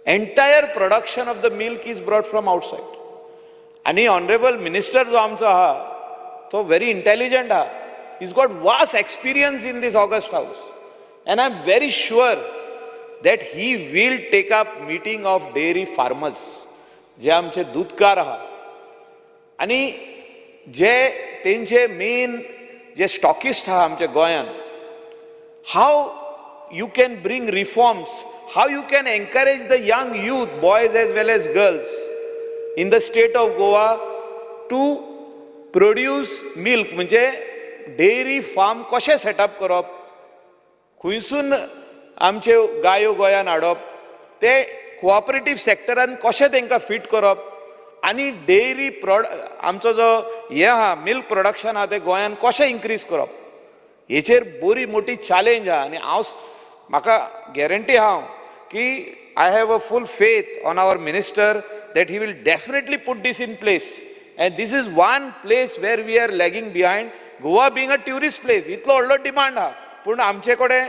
Entire production of the milk is brought from outside. आनी ऑनरेबल मिनिस्टर जो आमचो आहा तो व्हेरी इंटेलिजंट आहा. he's got vast experience in this August House, and I'm very sure that he will take up meeting of dairy farmers, जे आमचे दूधकार आहा आनी जे तेंचे मेन जे स्टॉकिस्ट आहा आमच्या गोंयान. How you can bring reforms, how you can encourage the young youth, boys as well as girls in the state of Goa to produce milk. म्हणजे डेयरी फार्म कशें सेटअप करप, खंयसून आमचे गायो गोंयान हाडप, ते कोऑपरेटिव्ह सेक्टरान कशें तांकां फिट करप आनी डेयरी आमचो जो हे आहा मिल्क प्रोडक्शन आहा तें गोंयान कशें इन्क्रीज करप, हेचेर बरी मोठी चॅलेंज आहा. आनी म्हाका गॅरंटी आहा की I have a full faith on our minister that he will definitely put this in place. And this is one place where we are lagging behind. Goa being a tourist place, इतलो व्हडलो demand आहा, पूण आमचे कडेन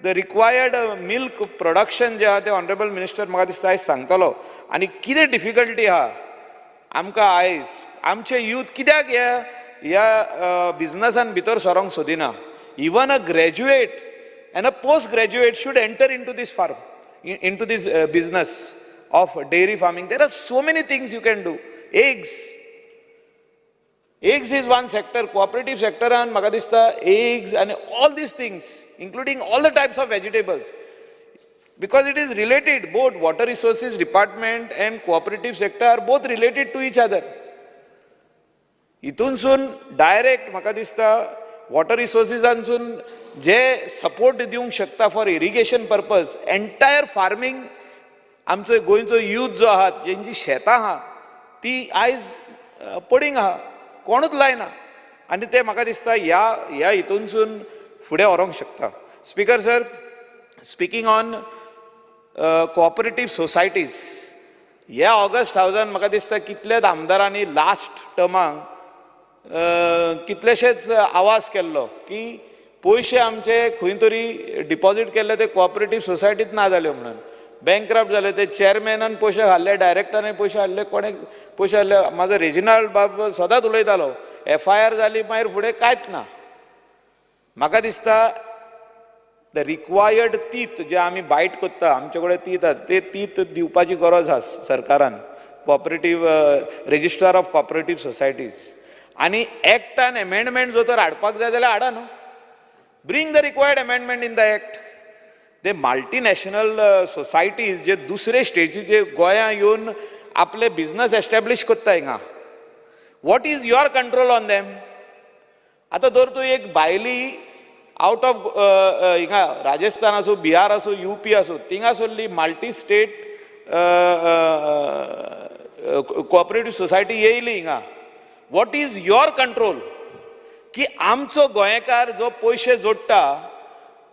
the required milk production जे आहा ते honourable minister म्हाका दिसता आयज सांगतलो आनी कितें डिफिकल्टी आहा आमकां आयज आमचे यूथ कित्याक ह्या बिझनसान भितर सरोंक सोदिना even a graduate and a postgraduate should enter into this farm, into this business of dairy farming. There are so many things you can do. Eggs. Eggs is one sector, cooperative sector, and magadista, eggs and all these things, including all the types of vegetables. Because it is related, both water resources department and cooperative sector are both related to each other. Itunsun direct magadista, water resources ansun जे support दिवंक शकता for irrigation purpose entire farming आमचो गोंयचो youth जो आहा जेंची शेतां आहा ती आयज पडींग आहा कोणूच लायना आनी ते म्हाका दिसता ह्या हितूनसून फुडें व्हरूंक शकता. Speaker sir, speaking on cooperative societies ह्या ऑगस्ट हावजान म्हाका दिसता कितल्याच आमदारांनी लास्ट टर्माक कितलेशेच आवाज केल्लो की पयशे आमचे खंय तरी डिपॉझिट केल्ले ते कोऑपरेटिव्ह सोसायटीत ना जाल्यो म्हणून बँकक्रप्ट जाले ते चेअरमॅनान पयशे हाडले डायरेक्टरान पयशे हाडले कोणे पयशे हाडले म्हाजो रेजिनाल्ड बाब सदांच उलयतालो FIR जाली मागीर फुडें कांयच ना. म्हाका दिसता द रिक्वायर्ड तीत जे आमी बायट कोत्ता आमचे कडेन तीत आसा ते तीत दिवपाची गरज आसा सरकारान cooperative registrar of cooperative societies आनी एक्टान एमेंडमेंट जो तर हाडपाक जाय जाल्यार हाडा न्हू. Bring the required amendment in the act. The multinational societies जे दुसरे स्टेटीचे जे गोंया येवन आपले बिझनस एस्टॅब्लिश कोत्ता हिंगा what is your control on them. आतां धर तूं एक भायली आउट ऑफ हिंगा राजस्थान आसूं बिहार आसूं UP आसूं थिंगा सरली मल्टी स्टेट कोऑपरेटिव्ह सोसायटी येयली हिंगा वॉट इज युअर कंट्रोल की आमचो गोंयकार जो पयशे जोडटा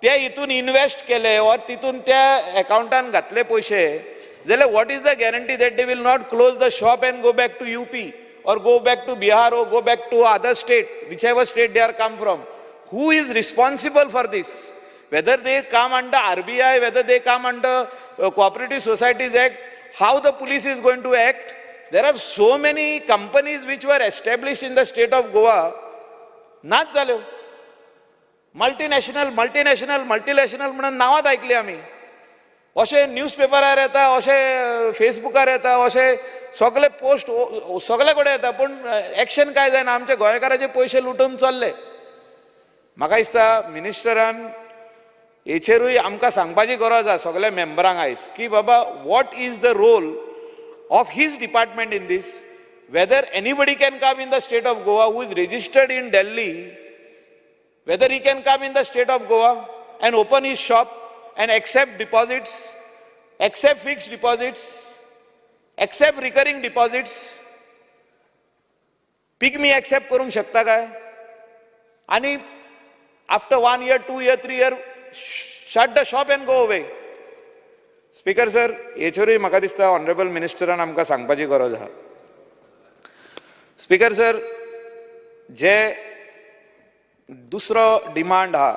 ते हितून इन्वेस्ट केले और तितून त्या अकाउंटान घातले पयशे जाल्यार what is the guarantee that they will not close the shop and go back to UP or go back to Bihar or go back to other state, whichever state they are come from. Who is responsible for this? Whether they come under RBI, whether they come under Cooperative Societies Act, how the police is going to act? There are so many companies which were established in the state of Goa. नाच जाल्यो multinational म्हणून नांवांच आयकली आमी अशें न्यूजपेपरार येता अशें फेसबुकार येता अशें सगळे पोस्ट सगळे कडेन येता पूण एक्शन काय जायना आमचे गोंयकाराचे पयशे लुटून चल्ले. म्हाका दिसता मिनिस्टरान हेचेरूय आमकां सांगपाची गरज आसा सगळ्या मेंबरांक आयज की बाबा what is the role of his department in this. Whether anybody can come in the state of Goa who is registered in Delhi, whether he can come in the state of Goa and open his shop and accept deposits, accept fixed deposits, accept recurring deposits. Pigmy accept करूंक शकता काय आणि after 1 year, 2 year, 3 year shut the shop and go away. Speaker sir हेचेरूय म्हाका दिसता honourable मिनिस्टरान आमकां सांगपाची गरज आहा. स्पीकर सर जे दुसरो डिमांड आहा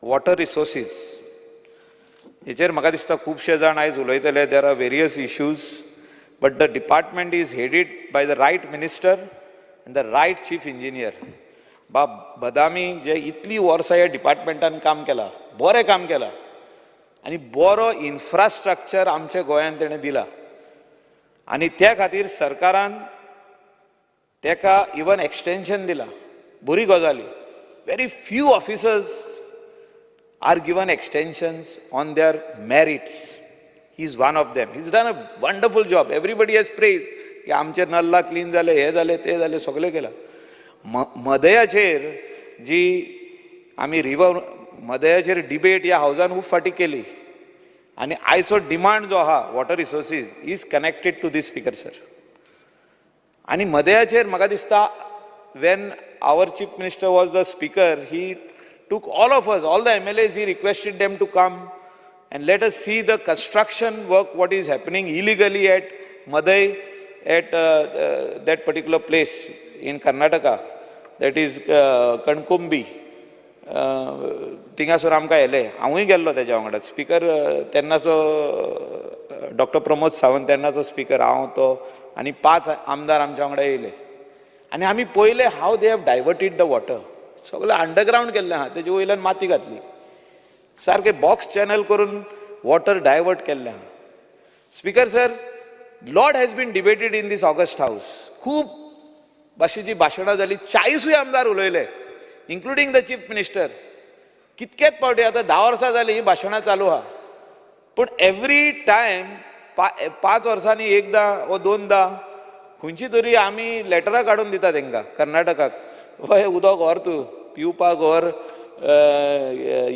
वॉटर रिसोर्सीस हेचेर म्हाका दिसता खुबशे जाण आयज उलयतले. There are various issues but the department is headed by the right minister and the right chief engineer. Badami जे इतली वर्सां ह्या डिपार्टमेंटान काम केलां बरें काम केलां आनी बरो इन्फ्रास्ट्रक्चर आमच्या गोंयांत तेणें दिला आनी त्या खातीर सरकारान तेका इवन एक्सटेंशन दिला बरी गजाली. Very few officers are given extensions on their merits. He is one of them. He is done a wonderful job. Everybody has praise की आमचे नल्ला क्लीन जाले हे जाले ते जाले सगळें केलां. मदयाचेर जी आमी रिवर मदयाचेर डिबेट ह्या हावजान खूब फाटी केली आनी आयचो डिमांड जो आहा water resources is connected to this. Speaker sir आणि मदयाचेर म्हाका दिसता when our chief minister was the speaker, he took all of us, all the MLAs, he requested them to come and let us see the construction work, what is happening illegally at Madai, at that particular place in Karnataka, that is Kankumbi, थिंगासोर आमकां येले, हांवूय गेल्लो तेज्या वांगडा. Speaker तेन्नाचो doctor Pramod Sawant तेन्नाचो speaker, हांव तो आनी 5 आमदार आमच्या वांगडा येयले. आनी आमी पळयलें हाव they have diverted the water. सगळें अंडरग्रावंड केल्लें आहा, तेजे वयल्यान माती घातली, सारकें बॉक्स चॅनल करून वॉटर डायवर्ट केल्लें आहा. Speaker sir, lot has been debated in this August house. खूब भाशेची भाशणां जाली, 40 आमदार उलयले, इन्क्लुडींग द चीफ मिनिस्टर. कितकेच फावटी आतां 10 वर्सां जालीं ही भाशणां चालू आहा. पूण एवरी टायम 5 वर्सांनी एकदां वा 2दां खंयची तरी आमी लेटरां काडून दिता तांकां कर्नाटकाक, हय उदक व्हर तूं, पिवपाक व्हर,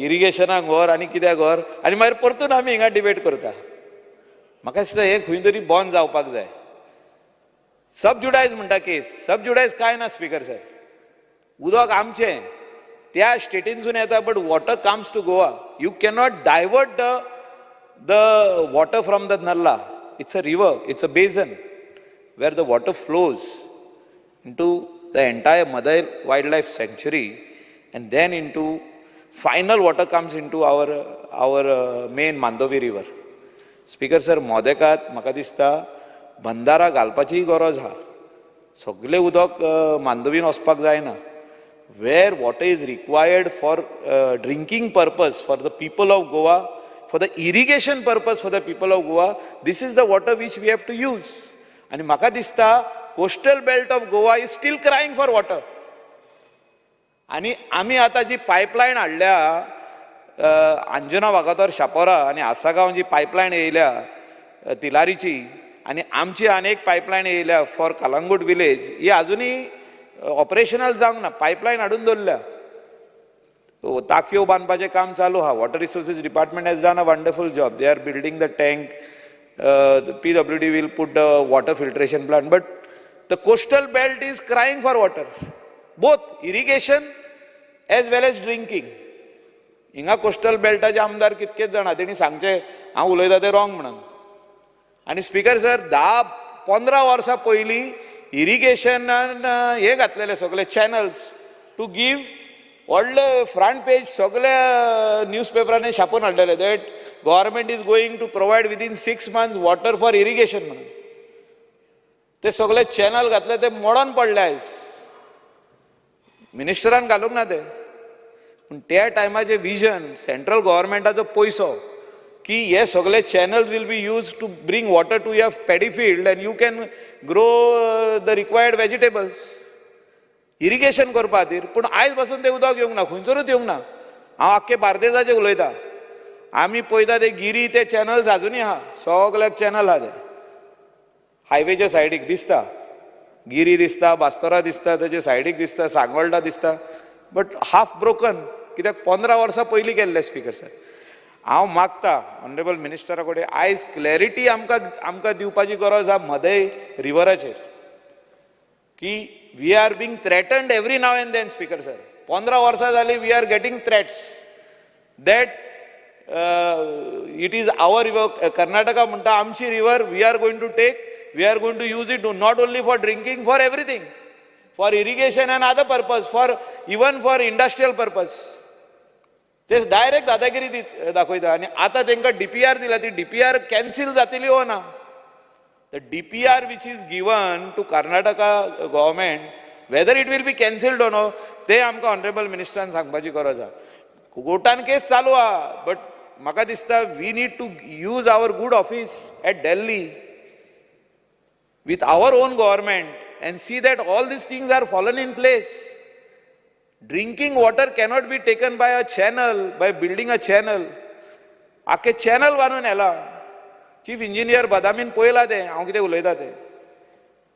इरिगेशनाक व्हर आनी कित्याक व्हर, आनी मागीर परतून आमी हिंगा डिबेट करता. म्हाका दिसता हें खंय तरी बंद जावपाक जाय. सबज्युडायज म्हणटा केस, सबज्युडायज कांय ना स्पिकर सर. उदक आमचें त्या स्टेटीनसून येता, but water comes to Goa. You cannot divert the water from the nallah. It's a river, it's a basin where the water flows into the entire mother wildlife sanctuary, and then into final water comes into our main Mandovi river. Speaker sir, मोदेकात म्हाका दिसता बंदारा घालपाची गरज आहा. सगळे उदक मांडोवीन वचपाक जायना. Where water is required for drinking purpose for the people of Goa, for the irrigation purpose for the people of Goa, this is the water which we have to use. आणि म्हाका दिसता coastal belt of Goa is still crying for water. आनी आमी आतां जी pipeline हाडल्या अंजना वागातोर शापोरा आनी आसागांव जी pipeline येयल्या तिलारीची, आनी आमची आनेक पायपलायन येयल्या फॉर कलंगूट विलेज, ही आजुनूय ऑपरेशनल जावंक ना. पायपलायन हाडून दवरल्या, टाकयो बांदपाचें काम चालू आहा. Water resources department has done a wonderful job. They are building the tank. The PWD will put the water filtration plant, but the coastal belt is crying for water, both irrigation as well as drinking. हिंगा coastal बेल्टाचे आमदार कितकेच जाणा, तेणी सांगचे हांव उलयता तें wrong म्हणून. आनी स्पिकर सर, 10-15 वर्सां पयलीं इरिगेशनान हे घातलेले सगळे चॅनल्स टू गीव व्हडले फ्रंट पेज सगळ्या न्यूजपेपरांनी छापून हाडलेले that government is going to provide within 6 months water for irrigation म्हणून. ते सगळे चॅनल घातले, ते मोडून पडले आयज. मिनिस्टरान घालूंक ना ते. पूण त्या टायमाचे विजन, सेंट्रल गव्हर्मेंटाचो पयसो, की हे सगळे channels will be use to bring water to your paddy field and you can grow the required vegetables irrigation करपा खातीर. पूण आयज पासून ते उदक येवंक ना, खंयसरूच येवंक ना. हांव आख्खे बार्देजाचें उलयता. आमी पळयता ते गिरी, ते चॅनल्स आजुनूय आहा, सगळ्याक चॅनल आहा ते हायवेच्या सायडीक दिसता. गिरी दिसता, बास्तोरा दिसता, तेजे सायडीक दिसता, सांगोळडा दिसता, बट हाफ ब्रोकन. कित्याक 15 वर्सां पयलीं केल्ले स्पिकर सर. हांव मागता ऑनरेबल मिनिस्टरा कडेन आयज क्लॅरिटी आमकां दिवपाची गरज आहा मदय रिवराचेर, की we are being threatened every now and then speaker sir. 15 वर्सां जालीं we are getting threats that it is our river. Karnataka म्हणटा आमची river, we are going to take, we are going to use it not only for drinking, for everything, for irrigation and other purpose, for even for industrial purpose. ते direct दादागिरी दाखयता. आनी आतां तांकां DPR दिला, ती DPR कॅन्सील जातली हो ना. The DPR which is given to Karnataka government, whether it will be cancelled or no, ते आमकां ऑनरेबल मिनिस्टरान सांगपाची गरज आहा. कोर्टान केस चालू आहा, बट म्हाका दिसता we need to use our good office at Delhi with our own government and see that all these things are fallen in place. Drinking water cannot be taken by a channel, by building a channel. आख्खे channel बांदून येला. Chief engineer बदामीन पळयला ते, हांव कितें उलयता ते.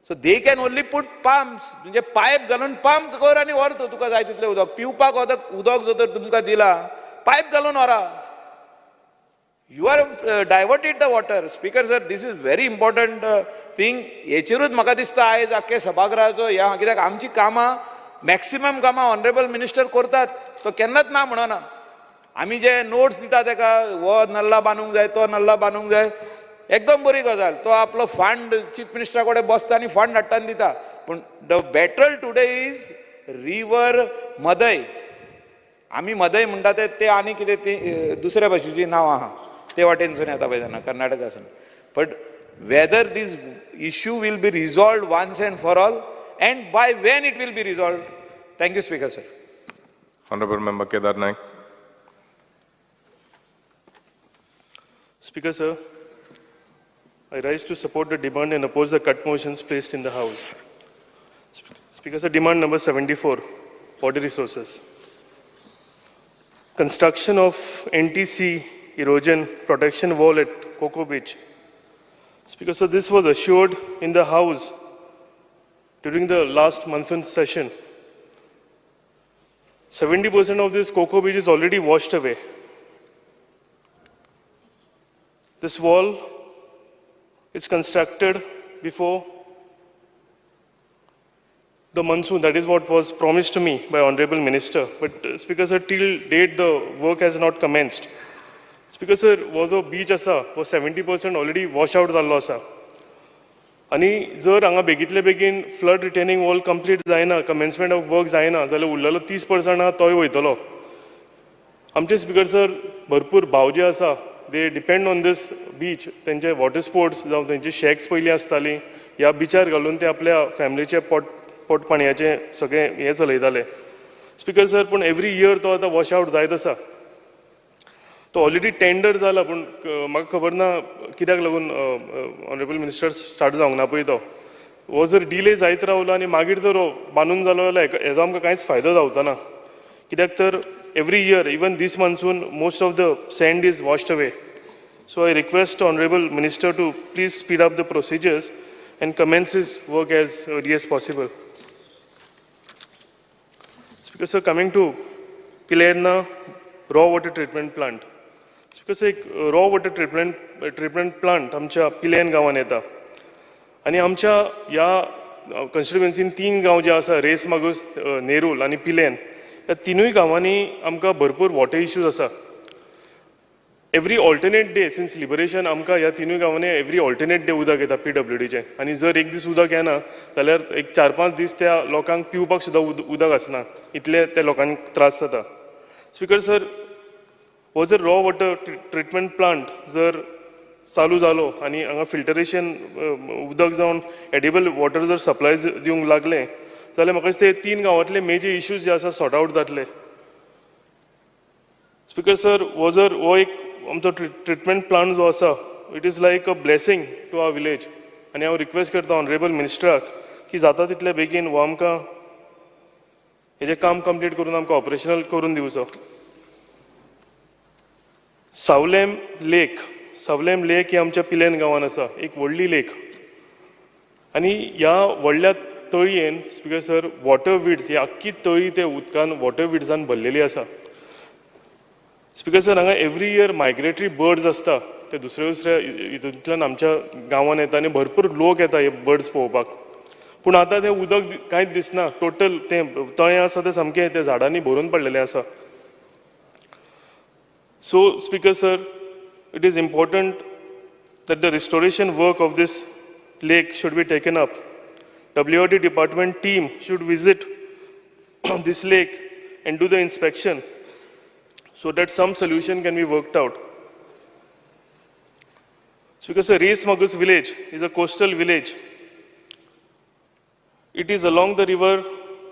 So they can only put pumps, म्हणजे पायप घालून पंप कर आनी व्हर तूं, तुका जाय तितलें उदक. पिवपाक उदक जर तर तुमकां दिला, पायप घालून व्हरा. You are diverted the water. Speaker sir, this is very important thing. हेचेरूच म्हाका दिसता आयज आख्खे सभागृहाचो ह्या, कित्याक आमची कामां मॅक्सिमम कामां ऑनरेबल मिनिस्टर करतात, तो केन्नाच ना म्हणना. आमी जे नोट्स दिता ताका, हो नल्ला बांदूंक जाय, तो नल्ला बांदूंक जाय, एकदम बरी गजाल. तो आपलो फंड चीफ मिनिस्टरा कडेन बसता आनी फंड हाडटान दिता. पूण the battle today is river मदय. आमी मदय म्हणटा ते आनी कितें ती दुसऱ्या भाशेची नांव आहा ते वाटेनसून येता पळय तेन्ना कर्नाटकासून but whether this issue will be resolve once and for all and by when it will be resolve thank you speaker sir Honorable Member Kedar Naik. Speaker, sir, I rise to support the demand and oppose the cut motions placed in the House. Speaker, sir, demand number 74, water resources. Construction of NTC erosion protection wall at Coco Beach. Speaker, sir, this was assured in the House during the last monsoon session. 70% of this Coco Beach is already washed away. This wall is constructed before the monsoon. That is what was promised to me by Honorable Minister. But Speaker sir, till date the work has not commenced. Speaker sir, was a beach asa was 70% already washed out जाल्लो आसा. आनी जर हांगा बेगीतले बेगीन flood retaining wall complete जायना commencement of work जायना जाल्यार उरलेलो 30% आहा तोय वयतलो. आमचे स्पीकर सर भरपूर भाव जे आसा they depend on this beach तेंचे वॉटर स्पोर्ट्स जावं तेंची शॅक्स पयलीं आसतालीं ह्या बिचार घालून ते आपल्या फॅमिलीचे पोटपाणयाचे सगळे हे चलयताले. स्पीकर सर पूण एवरी इयर तो आतां वॉश आवट जायत आसा. तो ऑलरेडी टेंडर जाला पूण म्हाका खबर ना कित्याक लागून ऑनरेबल मिनिस्टर स्टार्ट जावंक ना पळय तो. हो जर डिले जायत रावलो आनी मागीर जर हो बांदून जालो जाल्यार हेजो आमकां कांयच फायदो जावचो ना. कित्याक तर every year even this monsoon most of the sand is washed away. So I request honourable minister to please speed up the procedures and commence his work as early as possible. Speaker sir, coming to Pilerna raw water treatment plant. Speaker sir, एक raw water treatment plant आमच्या पिलेन गांवांत येता आनी आमच्या ह्या कॉन्स्टिट्युएन्सीन 3 गांव जे आसा रेस मागूस नेरूल आनी पिलेन ह्या तिनूय गांवांनी आमकां भरपूर वॉटर इश्यूज आसा. Every alternate day since liberation आमकां ह्या तिनूय गांवांनी एवरी ऑल्टरनेट डे उदक येता PWDचें आनी जर एक दीस उदक येना जाल्यार एक 4-5 दीस त्या लोकांक पिवपाक सुद्दां उदक आसना इतले त्या लोकांक त्रास जाता. स्पीकर सर, हो जर रॉ वॉटर ट्रिटमेंट प्लांट जर चालू जालो आनी हांगा फिल्टरेशन उदक जावन एडिबल वॉटर जर सप्लाय दिवंक लागलें जाल्यार म्हाका दिसता 3 गांवांतले मेजर इश्यूज जे आसा सॉर्ट आवट जातले. स्पीकर सर, हो एक आमचो ट्रिटमेंट प्लांट जो आसा it is like a blessing to our village आनी हांव रिक्वेस्ट करता ऑनरेबल मिनिस्टराक की जाता तितले बेगीन हो आमकां हेजें काम कंप्लीट करून आमकां ऑपरेशनल करून दिवचो. सावलेम लेक ही आमच्या पिलेन गांवांत आसा, एक व्हडली लेक आनी ह्या व्हडल्या तळयेन स्पीकर सर वॉटर विड्स ही आख्खी तळी ते उदकान वॉटर विड्सान भरलेली आसा. स्पीकर सर, हांगा एवरी इयर मायग्रेटरी बर्ड्स आसता ते दुसऱ्या हितूंतल्यान आमच्या गांवांत येता आनी भरपूर लोक येता हे बर्ड्स पळोवपाक. पूण आतां तें उदक कांयच दिसना, टोटल तें तळें आसा तें सामकें त्या झाडांनी भरून पडलेलें आसा. So speaker sir, it is important that the restoration work of this lake should be taken up. WRD department team should visit this lake and do the inspection so that some solution can be worked out. So because Race Magus village is a coastal village. It is along the river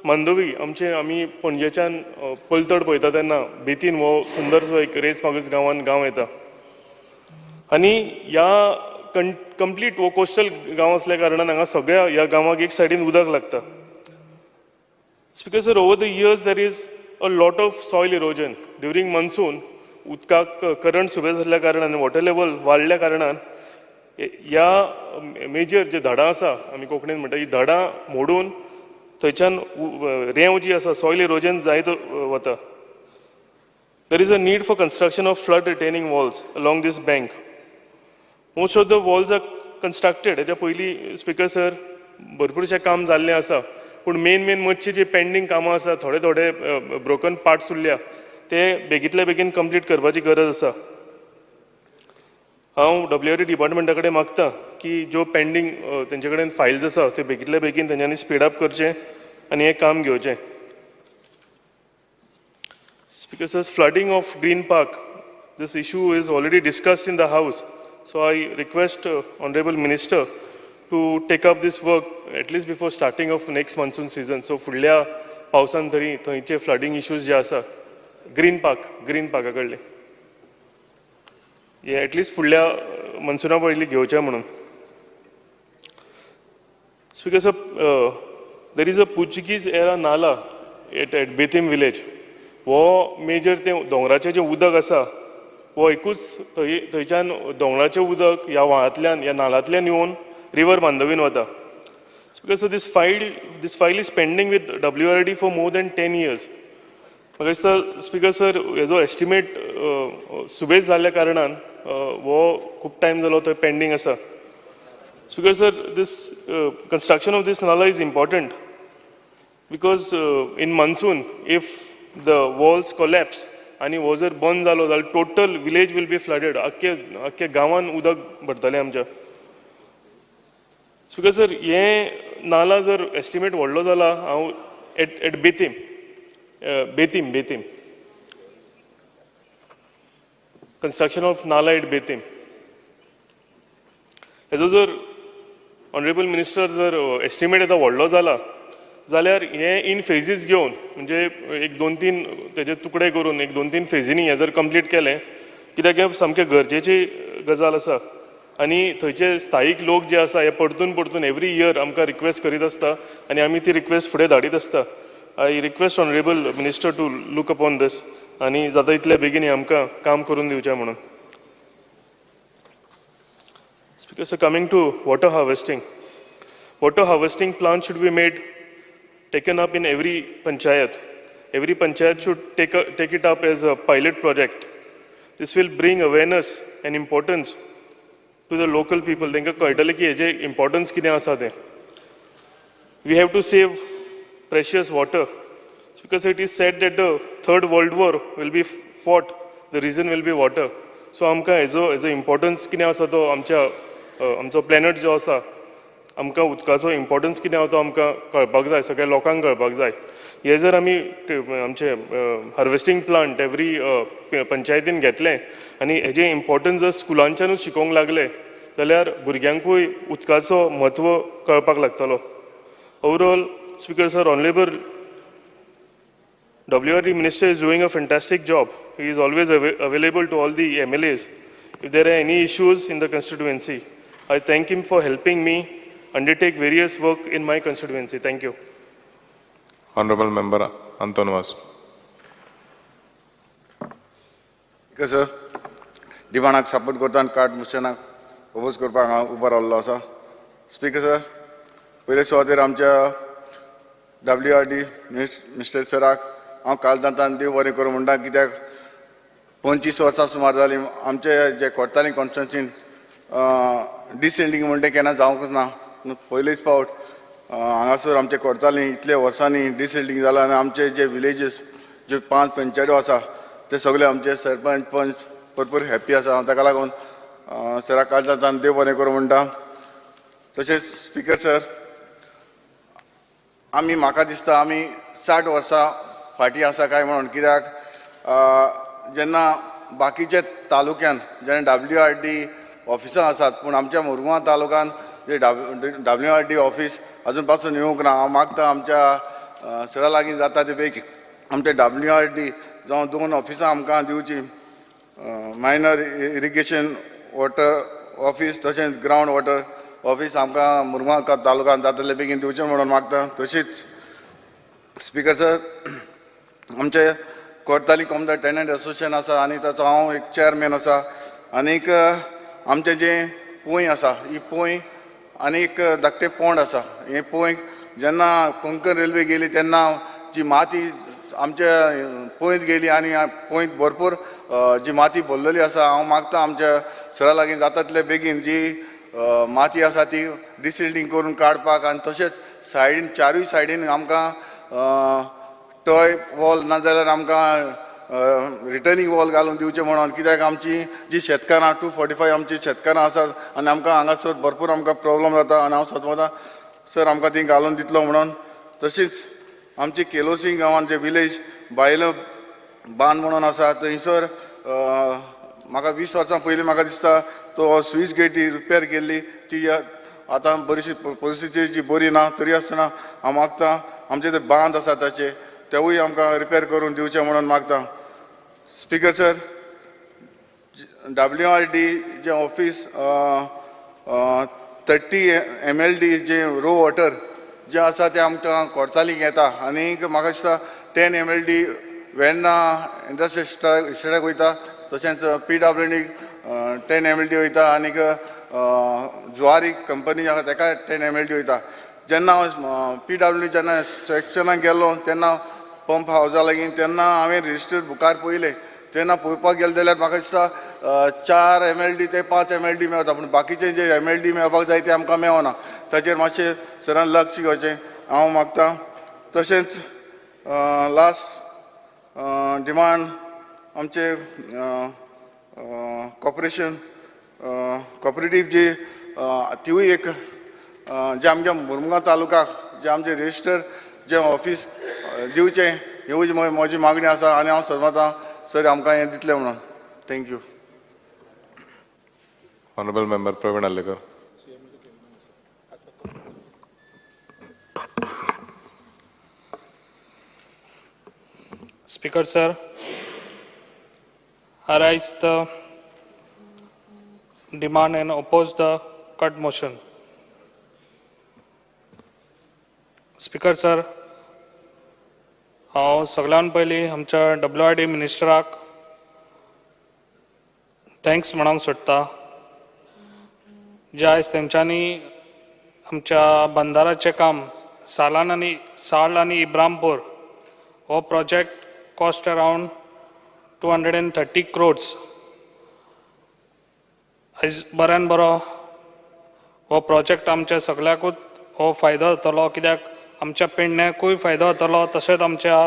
Mandovi. आमी पणजेच्यान पलतड पळयता तेन्ना बेतीन हो सुंदरसो एक race Magos गांवांत गांव येता आनी ह्या कंप्लीट हो कोस्टल गांव असल्या कारणान हांगा सगळ्या ह्या गांवाक एक सायडीन उदक लागता. Speaker sir, over the years there is a lot of soil erosion during monsoon. उदकाक करंट सुबेज आसल्या कारणान वॉटर लेवल वाडल्या कारणान ह्या मेजर जे झाडां आसा आमी कोंकणीन म्हणटा ही झाडां मोडून थंयच्यान रेंव जी आसा सॉयल इरोजन जायत वता. There is a need for construction of flood retaining walls along this bank. Most of the walls are constructed. हेच्या पयलीं स्पीकर सर भरपूरशें काम जाल्लें आसा पूण मेन मच्छी जी पेंडींग कामां आसा थोडे ब्रोकन पार्ट्स उरल्या ते बेगीतल्या बेगीन कंप्लीट करपाची गरज आसा. हांव WRD डिपार्टमेंटा कडेन मागतां की ज्यो पेंडींग तेंचे कडेन फायल्स आसा त्यो बेगीतल्या बेगीन तेंच्यांनी स्पीड अप करचें आनी हें काम घेवचें. Speaker, sir, flooding of Green Park, this issue is already discussed in the House. So I request Honorable Minister to take up this work at least before starting of next monsoon season. So फुडल्या पावसान तरी थंयचे flooding issues जे आसा Green Park कडले हे at least फुडल्या monsoona पयलीं घेवचे म्हणून. Speaker, sir, there is a Portuguese era nala at Bethim village. वो मेजर ते दोंगराचें जें उदक आसा वो एकूच थंयच्यान दोंगराचें उदक ह्या व्हाळांतल्यान ह्या नालांतल्यान येवन रिवर मांडोवीन वता. Because this file is pending with WRD for more than 10 years. म्हाका दिसता स्पीकर सर हेजो एस्टिमेट सुबेज जाल्ल्या कारणान वो खूब टायम जालो थंय पेंडींग आसा. Speaker sir, this construction of this nala is important because in monsoon, if the walls collapse and वो जर बंद जालो जाल्यार total village will be flooded. आख्या गांवान उदक भरतलें आमच्या. Speaker sir, हे नाला जर एस्टिमेट व्हडलो जाला हांव at Betim construction of nala at Betim हेजो जर ऑनरेबल मिनिस्टर जर एस्टिमेट येता व्हडलो जाला जाल्यार हे इन फेजीस घेवन म्हणजे एक 2-3 तेजे तुकडे करून एक 2-3 फेजींनी हे जर कंप्लीट केलें कित्याक हे सामकें गरजेची गजाल आसा आनी थंयचे स्थायीक लोक जे आसा हे परतून एवरी इयर आमकां रिक्वेस्ट करीत आसता आनी आमी ती रिक्वेस्ट फुडें धाडीत आसता. I request honourable minister to look upon this आनी जाता इतले बेगीन आमकां काम करून दिवचें म्हणून. So coming to water harvesting plan should be taken up in every panchayat. Every panchayat should take it up as a pilot project. This will bring awareness and importance to the local people. Denka कळटलें की हेजे importance कितें आसा तें. We have to save precious water because it is said that the Third World War will be fought. The reason will be water. So आमकां हेजो importance कितें आसा तो आमचो प्लॅनट जो आसा आमकां उदकाचो इम्पॉर्टन्स कितें आसा तो आमकां कळपाक जाय, सगळ्या लोकांक कळपाक जाय. हे जर आमी आमचे हार्वेस्टींग प्लांट एवरी पंचायतीन घेतले आनी हेजें इम्पॉर्टन्स जर स्कुलांच्यानूच शिकोवंक लागले जाल्यार भुरग्यांकूय उदकाचो म्हत्व कळपाक लागतलो. Overall speaker sir, honourable WRD minister is doing a fantastic job. He is always available to all the MLAs if there are any issues in the constituency. I thank him for helping me undertake various work in my constituency. Thank you. Honorable Member Antonwas. Because डिमांडाक support करता आनी card मोशनाक oppose करपाक हांव उबो रावल्लो आसा. Speaker sir, पयले सुवातेर आमच्या WRD मिनिस्टर सराक हांव कालदांतान देव बरें करूं म्हणटा, कित्याक 25 वर्सां सुमार जालीं आमचे जे कोर्ताली कॉन्स्टिट्युन्सीन डिसेंडिंग म्हणटा केन्ना जावंकच ना. पयलीच फावट हांगासर आमचे कोर्ताली इतल्या वर्सांनी डिसेंडिंग जाला आनी आमचे जे विलेजीस जे 5 पंचायतो आसा ते सगळे आमचे सरपंच पंच भरपूर हॅप्पी आसा. ताका लागून सराक कालदांतान देव बरें करूं म्हणटा. तशेंच स्पीकर सर, म्हाका दिसता आमी 60 वर्सां फाटीं आसा काय म्हणून, कित्याक जेन्ना बाकीचे तालुक्यान जेन्ना WRD ऑफिसां आसात पूण आमच्या मुरगांव तालुक्यान जे WRD ऑफिस अजून पासून येवंक ना. हांव मागता आमच्या सरा लागीं जाता ते पैकी आमचे WRD जावं 2 ऑफिसां आमकां दिवची. मायनर इरिगेशन वॉटर ऑफिस तशेंच ग्रावंड वॉटर ऑफिस आमकां मुरगांव तालुक्यान जाता तितले बेगीन दिवचें म्हणून मागता. तशीच स्पीकर सर, आमचे कोर्ताली कॉमन टेनंट एसोसिएशन आसा आनी ताचो हांव एक चेअरमॅन आसा. आनीक आमचें जें पोंय आसा ही पोंय आनीक धाकटें पोंड आसा. हे पोंयक जेन्ना कोंकण रेल्वे गेली तेन्ना जी माती आमच्या पोंयत गेली आनी पोंयत भरपूर जी माती भरलेली आसा. हांव मागता आमच्या सरा लागीं जाता तितले बेगीन जी माती आसा ती डिसिल्डिंग करून काडपाक आनी तशेंच सायडीन 4य सायडीन आमकां टॉय वॉल नाजाल्यार आमकां रिटर्निंग वॉल घालून दिवचें म्हणून, कित्याक आमची जी शेतकारां 245 आमची शेतकारां आसात आनी आमकां हांगासर भरपूर आमकां प्रॉब्लम जाता आनी हांव सतवता सर आमकां ती घालून दितलो म्हणून. तशीच आमची केलोसिंग गांवान जे विलेज बायलो बांद म्हणून आसा थंयसर म्हाका 20 वर्सां पयलीं म्हाका दिसता तो स्विच गेट रिपेर केल्ली ती आतां बरीशी परिस्थिती जी बरी ना तरी आसतना हांव मागतां आमचे ते बांद आसा ताचे तेवूय आमकां रिपेर करून दिवचे म्हणून मागतां. स्पीकर सर, WRD जे ऑफिस 30 MLD जे रो वॉटर जे आसा ते आमकां कोर्तालीक येता आनीक म्हाका दिसता 10 MLD वेन्ना इंडस्ट्रियल इस्टेटाक वयता तशेंच PWD 10 MLD वयता आनीक जुवारी कंपनी आसा ताका 10 MLD वयता. जेन्ना हांव PWD जेन्ना सेक्शनाक गेलो तेन्ना पंप हावजा लागीं तेन्ना हांवें रजिस्टर्ड बुकार पयले तेन्ना पळोवपाक गेले जाल्यार म्हाका दिसता 4 MLD ते 5 MLD मेळटा पूण बाकीचे जे MLD मेळपाक जाय ते आमकां मेळना. ताचेर मातशें सरान लक्ष घेवचें हांव मागतां. तशेंच लास्ट डिमांड आमचे कॉपरेटीव जी तिवूय एक जे आमच्या मुरमुगांव तालुकाक जे आमचे रजिस्टर जे ऑफिस दिवचें ह्योय म्हजी मागणी आसा आनी हांव सरमतां सर आमकां हें दितलें म्हणून. Thank you. Honorable Member Praveen Allekar. Speaker sir, I raise the demand and oppose the cut motion. Speaker sir, हांव सगळ्यान पयलीं आमच्या WRD मिनिस्टराक थँक्स म्हणूंक सोदता जे आयज तेंच्यांनी आमच्या बंदाराचें काम साल आनी इब्रामपूर हो प्रोजेक्ट कॉस्ट अरावंड 230 crores. आयज बऱ्यान बरो हो प्रोजेक्ट आमच्या सगळ्याकूच हो फायदो जातलो कित्याक आमच्या पेडण्याकूय फायदो जातलो तशेंच आमच्या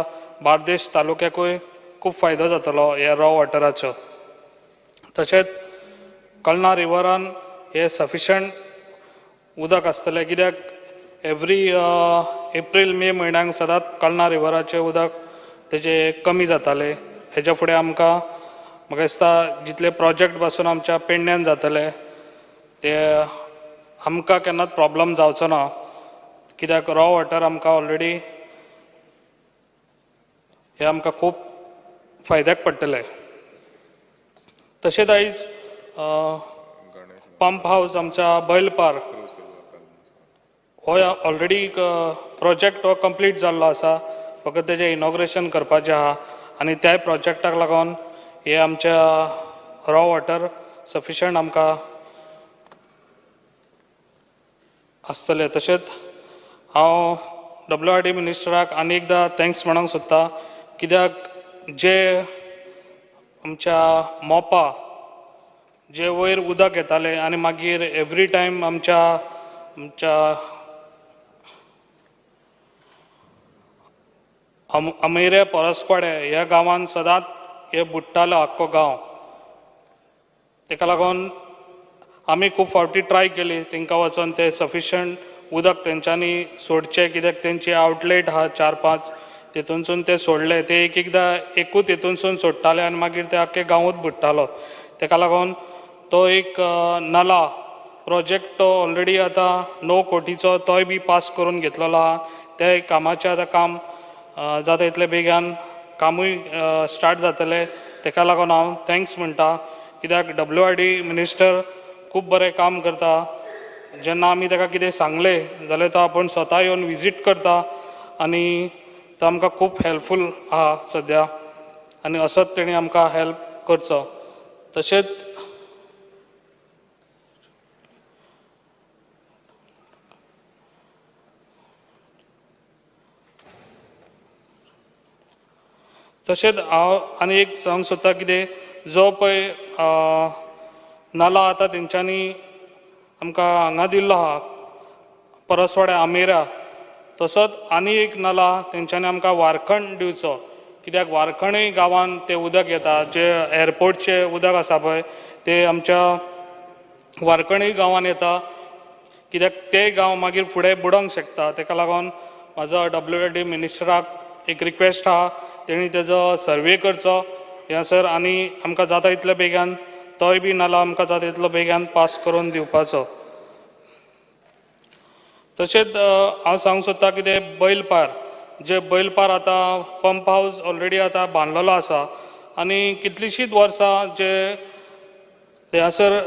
बार्देश तालुक्याकूय खूब फायदो जातलो ह्या रॉ वॉटराचो. तशेंच कळना रिवरान हे सफिशंट उदक आसतलें कित्याक एवरी एप्रील मे म्हयन्यांक सदांच कळना रिवराचें उदक तेजे कमी जातालें. हेच्या फुडें आमकां म्हाका दिसता जितले प्रोजेक्ट पासून आमच्या पेडण्यान जातले ते आमकां केन्नाच प्रॉब्लम जावचो ना कित्याक रॉ वॉटर आमकां ऑलरेडी हे आमकां खूब फायद्याक पडटलें. तशेंच आयज पंप हावस आमच्या बैलपार हो ऑलरेडी प्रोजेक्ट हो कंप्लीट जाल्लो आसा फकत तेजें इनॉग्रेशन करपाचें आहा आनी त्या प्रोजेक्टाक लागून हे आमच्या रॉ वॉटर सफिशंट आमकां आसतलें. तशेंच हांव WRD मिनिस्टराक आनी एकदां थँक्स म्हणूंक सोदता कित्याक जे आमच्या मोपा जे वयर उदक येतालें आनी मागीर एवरी टायम आमच्या अमेरे परसकोडे ह्या गांवांत सदांच हे बुडटालो आख्खो गांव. ताका लागून आमी खूब फावटी ट्राय केली तांकां वचोन ते सफिशंट उदक तेंच्यांनी सोडचें कित्याक तेंची आवटलेट आहा 4-5 तितूनसून ते सोडले ते एकदां एकूच हितूनसून सोडटाले आनी मागीर ते आख्खे गांवूच बुडटालो. ताका लागून तो एक नला प्रोजेक्ट तो ऑलरेडी आतां 9 कोटीचो तोय बी पास करून घेतलेलो आहा. ते कामाचें आतां काम जाता इतले बेगीन कामूय स्टार्ट जातलें. ताका लागून हांव थँक्स म्हणटा कित्याक WRD मिनिस्टर खूब बरें काम करता. जेन्ना आमी ताका कितें सांगलें जाल्यार तो आपूण स्वता येवन विजीट करता आनी तो आमकां खूब हेल्पफूल आहा सद्या आनी असोच तेणी आमकां हेल्प करचो. तशेंच हांव आनी एक सांगूंक सोदता कितें जो पळय नाला आतां तेंच्यांनी आमकां हांगा दिल्लो आहा परसवाड्या आमेरा तसोच आनी एक नाला तेंच्यांनी आमकां वारखंड दिवचो कित्याक वारखंडय गांवांत तें उदक येता जे एअरपोर्टचें उदक आसा पळय ते आमच्या वारखंडय गांवांत येता कित्याक ते गांव मागीर फुडें बुडोंक शकता. ताका लागून म्हाजो WRD मिनिस्टराक एक रिक्वेस्ट आहा तेणी तेजो सर्वे करचो हें सर आनी आमकां जाता इतले बेगान तोय बी नाला आमकां जाता तितलो बेगान पास करून दिवपाचो. तशेंच हांव सांगूंक सोदतां कितें बैलपार जे बैलपार आतां पंप हावस ऑलरेडी आतां बांदलेलो आसा आनी कितलींशींच वर्सां जे हांगासर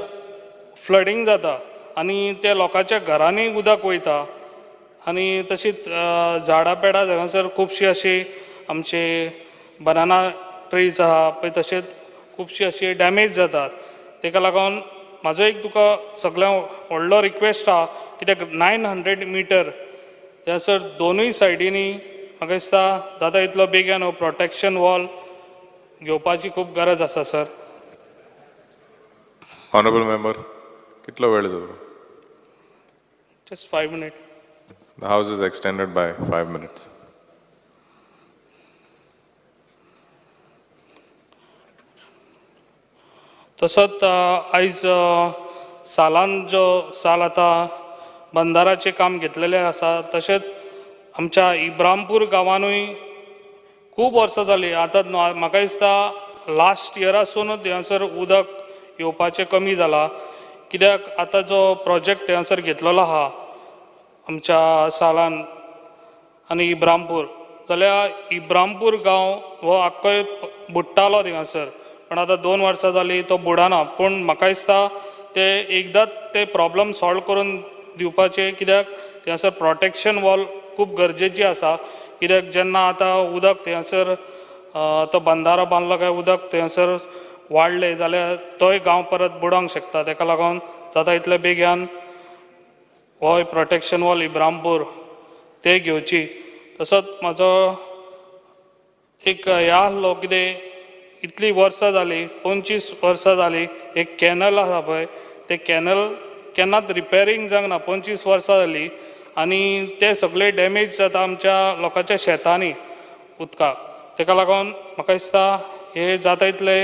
फ्लडींग जाता आनी ते लोकांच्या घरांनी उदक वयता आनी तशीच झाडां पेडां हांगासर खुबशीं अशीं आमची बनाना ट्रीज आहा पळय तशेंच खुबशीं अशीं डॅमेज जातात. ताका लागून म्हाजो एक तुका सगळ्यां व्हडलो रिक्वेस्ट आहा कित्याक 900 मिटर हांगासर दोनूय सायडीनी म्हाका दिसता जाता इतलो बेगीन हो प्रोटेक्शन वॉल घेवपाची खूब गरज आसा सर. ऑनरेबल मेंबर कितलो वेळ जालो? Just 5 minute. The house is extended by 5 minutes. तसोच आयज सालान जो साल आतां बंदाराचें काम घेतलेलें आसा तशेंच आमच्या इब्रामपूर गांवानूय खूब वर्सां जालीं आतां म्हाका दिसता लास्ट इयरासूनच हांगासर उदक येवपाचें कमी जालां कित्याक आतां जो प्रोजेक्ट हांगासर घेतलेलो आहा आमच्या सालान आनी इब्रामपूर जाल्यार इब्रामपूर गांव हो आख्खोय बुडटालो थिंगासर पण आतां 2 वर्सां जालीं तो बुडाना पूण म्हाका दिसता ते एकदांच ते प्रॉब्लम सॉल्व करून दिवपाचे कित्याक थिंगासर प्रोटेक्शन वॉल खूब गरजेची आसा कित्याक जेन्ना आतां उदक थिंगासर तो बंदारो बांदलो काय उदक थिंगासर वाडलें जाल्यार तोय गांव परत बुडोंक शकता ताका लागून जाता इतले बेगीन हो प्रोटेक्शन वॉल इब्रामपूर ते घेवची. तसोच म्हाजो एक हें आसलो कितें इतलीं वर्सां जालीं 25 वर्सां जालीं एक कॅनल आसा पळय ते कॅनल केन्नाच रिपेरींग जावंक ना 25 वर्सां जालीं आनी ते सगळे डॅमेज जाता आमच्या लोकांच्या शेतांनी उदकाक ताका लागून म्हाका दिसता हे जाता इतले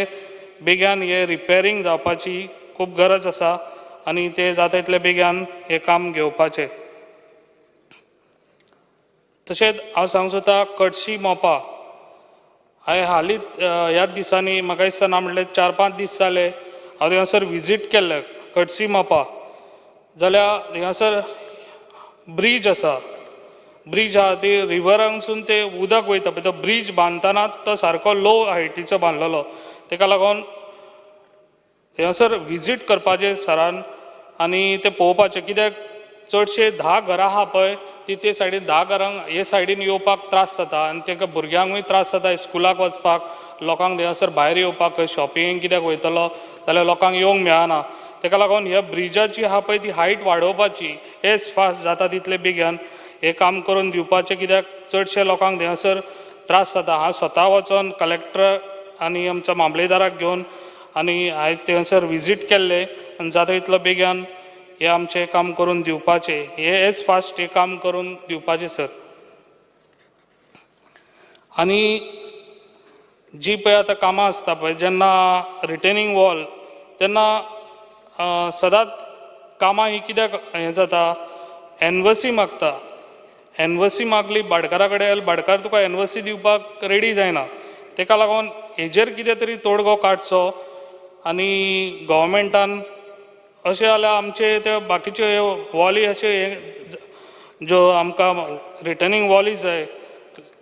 बेगीन हे रिपेरींग जावपाची खूब गरज आसा आनी ते जाता इतले बेगीन हे काम घेवपाचें. तशेंच हांव सांगूंक सोदतां कडशी मोपा हांवें हालींच ह्याच दिसांनी म्हाका दिसता ना म्हणल्यार 4-5 दीस जाले हांव थिंगासर विजीट केल्लें कडशी मोपा जाल्यार थिंगासर ब्रीज आसा ब्रीज आहा ती रिवरांसून ते उदक वयता पळय तो ब्रीज बांदतना तो सारको लो हायटीचो बांदलेलो ताका लागून थिंगासर विजीट करपाचें सरान आनी ते पळोवपाचें कित्याक चडशे 10 घरां आहा पळय ती ते सायडीन 10 घरांक हे सायडीन येवपाक त्रास जाता आनी तांकां भुरग्यांकूय त्रास जाता स्कुलाक वचपाक लोकांक थिंगासर भायर येवपाक शॉपिंग कित्याक वयतलो जाल्यार लोकांक येवंक मेळना ताका लागून ह्या ब्रिजाची आहा पळय ती हायट वाडोवपाची एज फास्ट जाता तितले बेगीन हे काम करून दिवपाचें कित्याक चडशे लोकांक थिंगासर त्रास जाता. हांव स्वता वचोन कलेक्टर आनी आमच्या मामलेदाराक घेवन आनी हांवें थिंगासर विजीट केल्ले आनी जाता तितलो बेगीन हे आमचें काम करून दिवपाचें हे एज फास्ट हे काम करून दिवपाचें सर. आनी जी पळय आतां कामां आसता पळय जेन्ना रिटेनींग वॉल तेन्ना सदांच कामां ही कित्याक हें जाता एनवसी मागता एनवसी मागली भाटकारा कडेन भाटकार तुका एनवसी दिवपाक रेडी जायना ताका लागून हेजेर कितें तरी तोडगो काडचो आनी गव्हर्मेंटान अशें जाल्यार आमचे ते बाकीचे वॉली अशे ज्यो आमकां रिटर्नींग वॉली जाय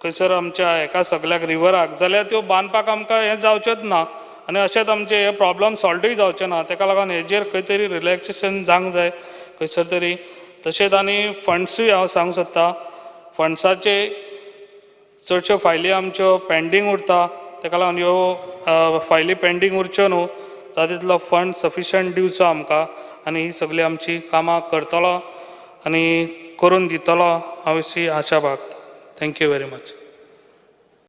खंयसर आमच्या एका सगळ्याक रिवराक जाल्यार त्यो बांदपाक आमकां हें जावचेंच ना आनी अशेंच आमचे हे प्रॉब्लम सॉल्वूय जावचे ना ताका लागून हेजेर खंय तरी रिलॅक्सेशन जावंक जाय खंयसर तरी. तशेंच आनी फंड्सूय हांव सांगूंक सोदतां फंड्साचे चडश्यो फायली आमच्यो पेंडींग उरता ताका लागून ह्यो फायली पेंडींग उरच्यो न्हू जाता तितलो फंड सफिशंट दिवचो आमकां आनी ही सगळी आमची कामां करतलो आनी करून दितलो हांव अशी आशा बाळगतां. Thank you very much.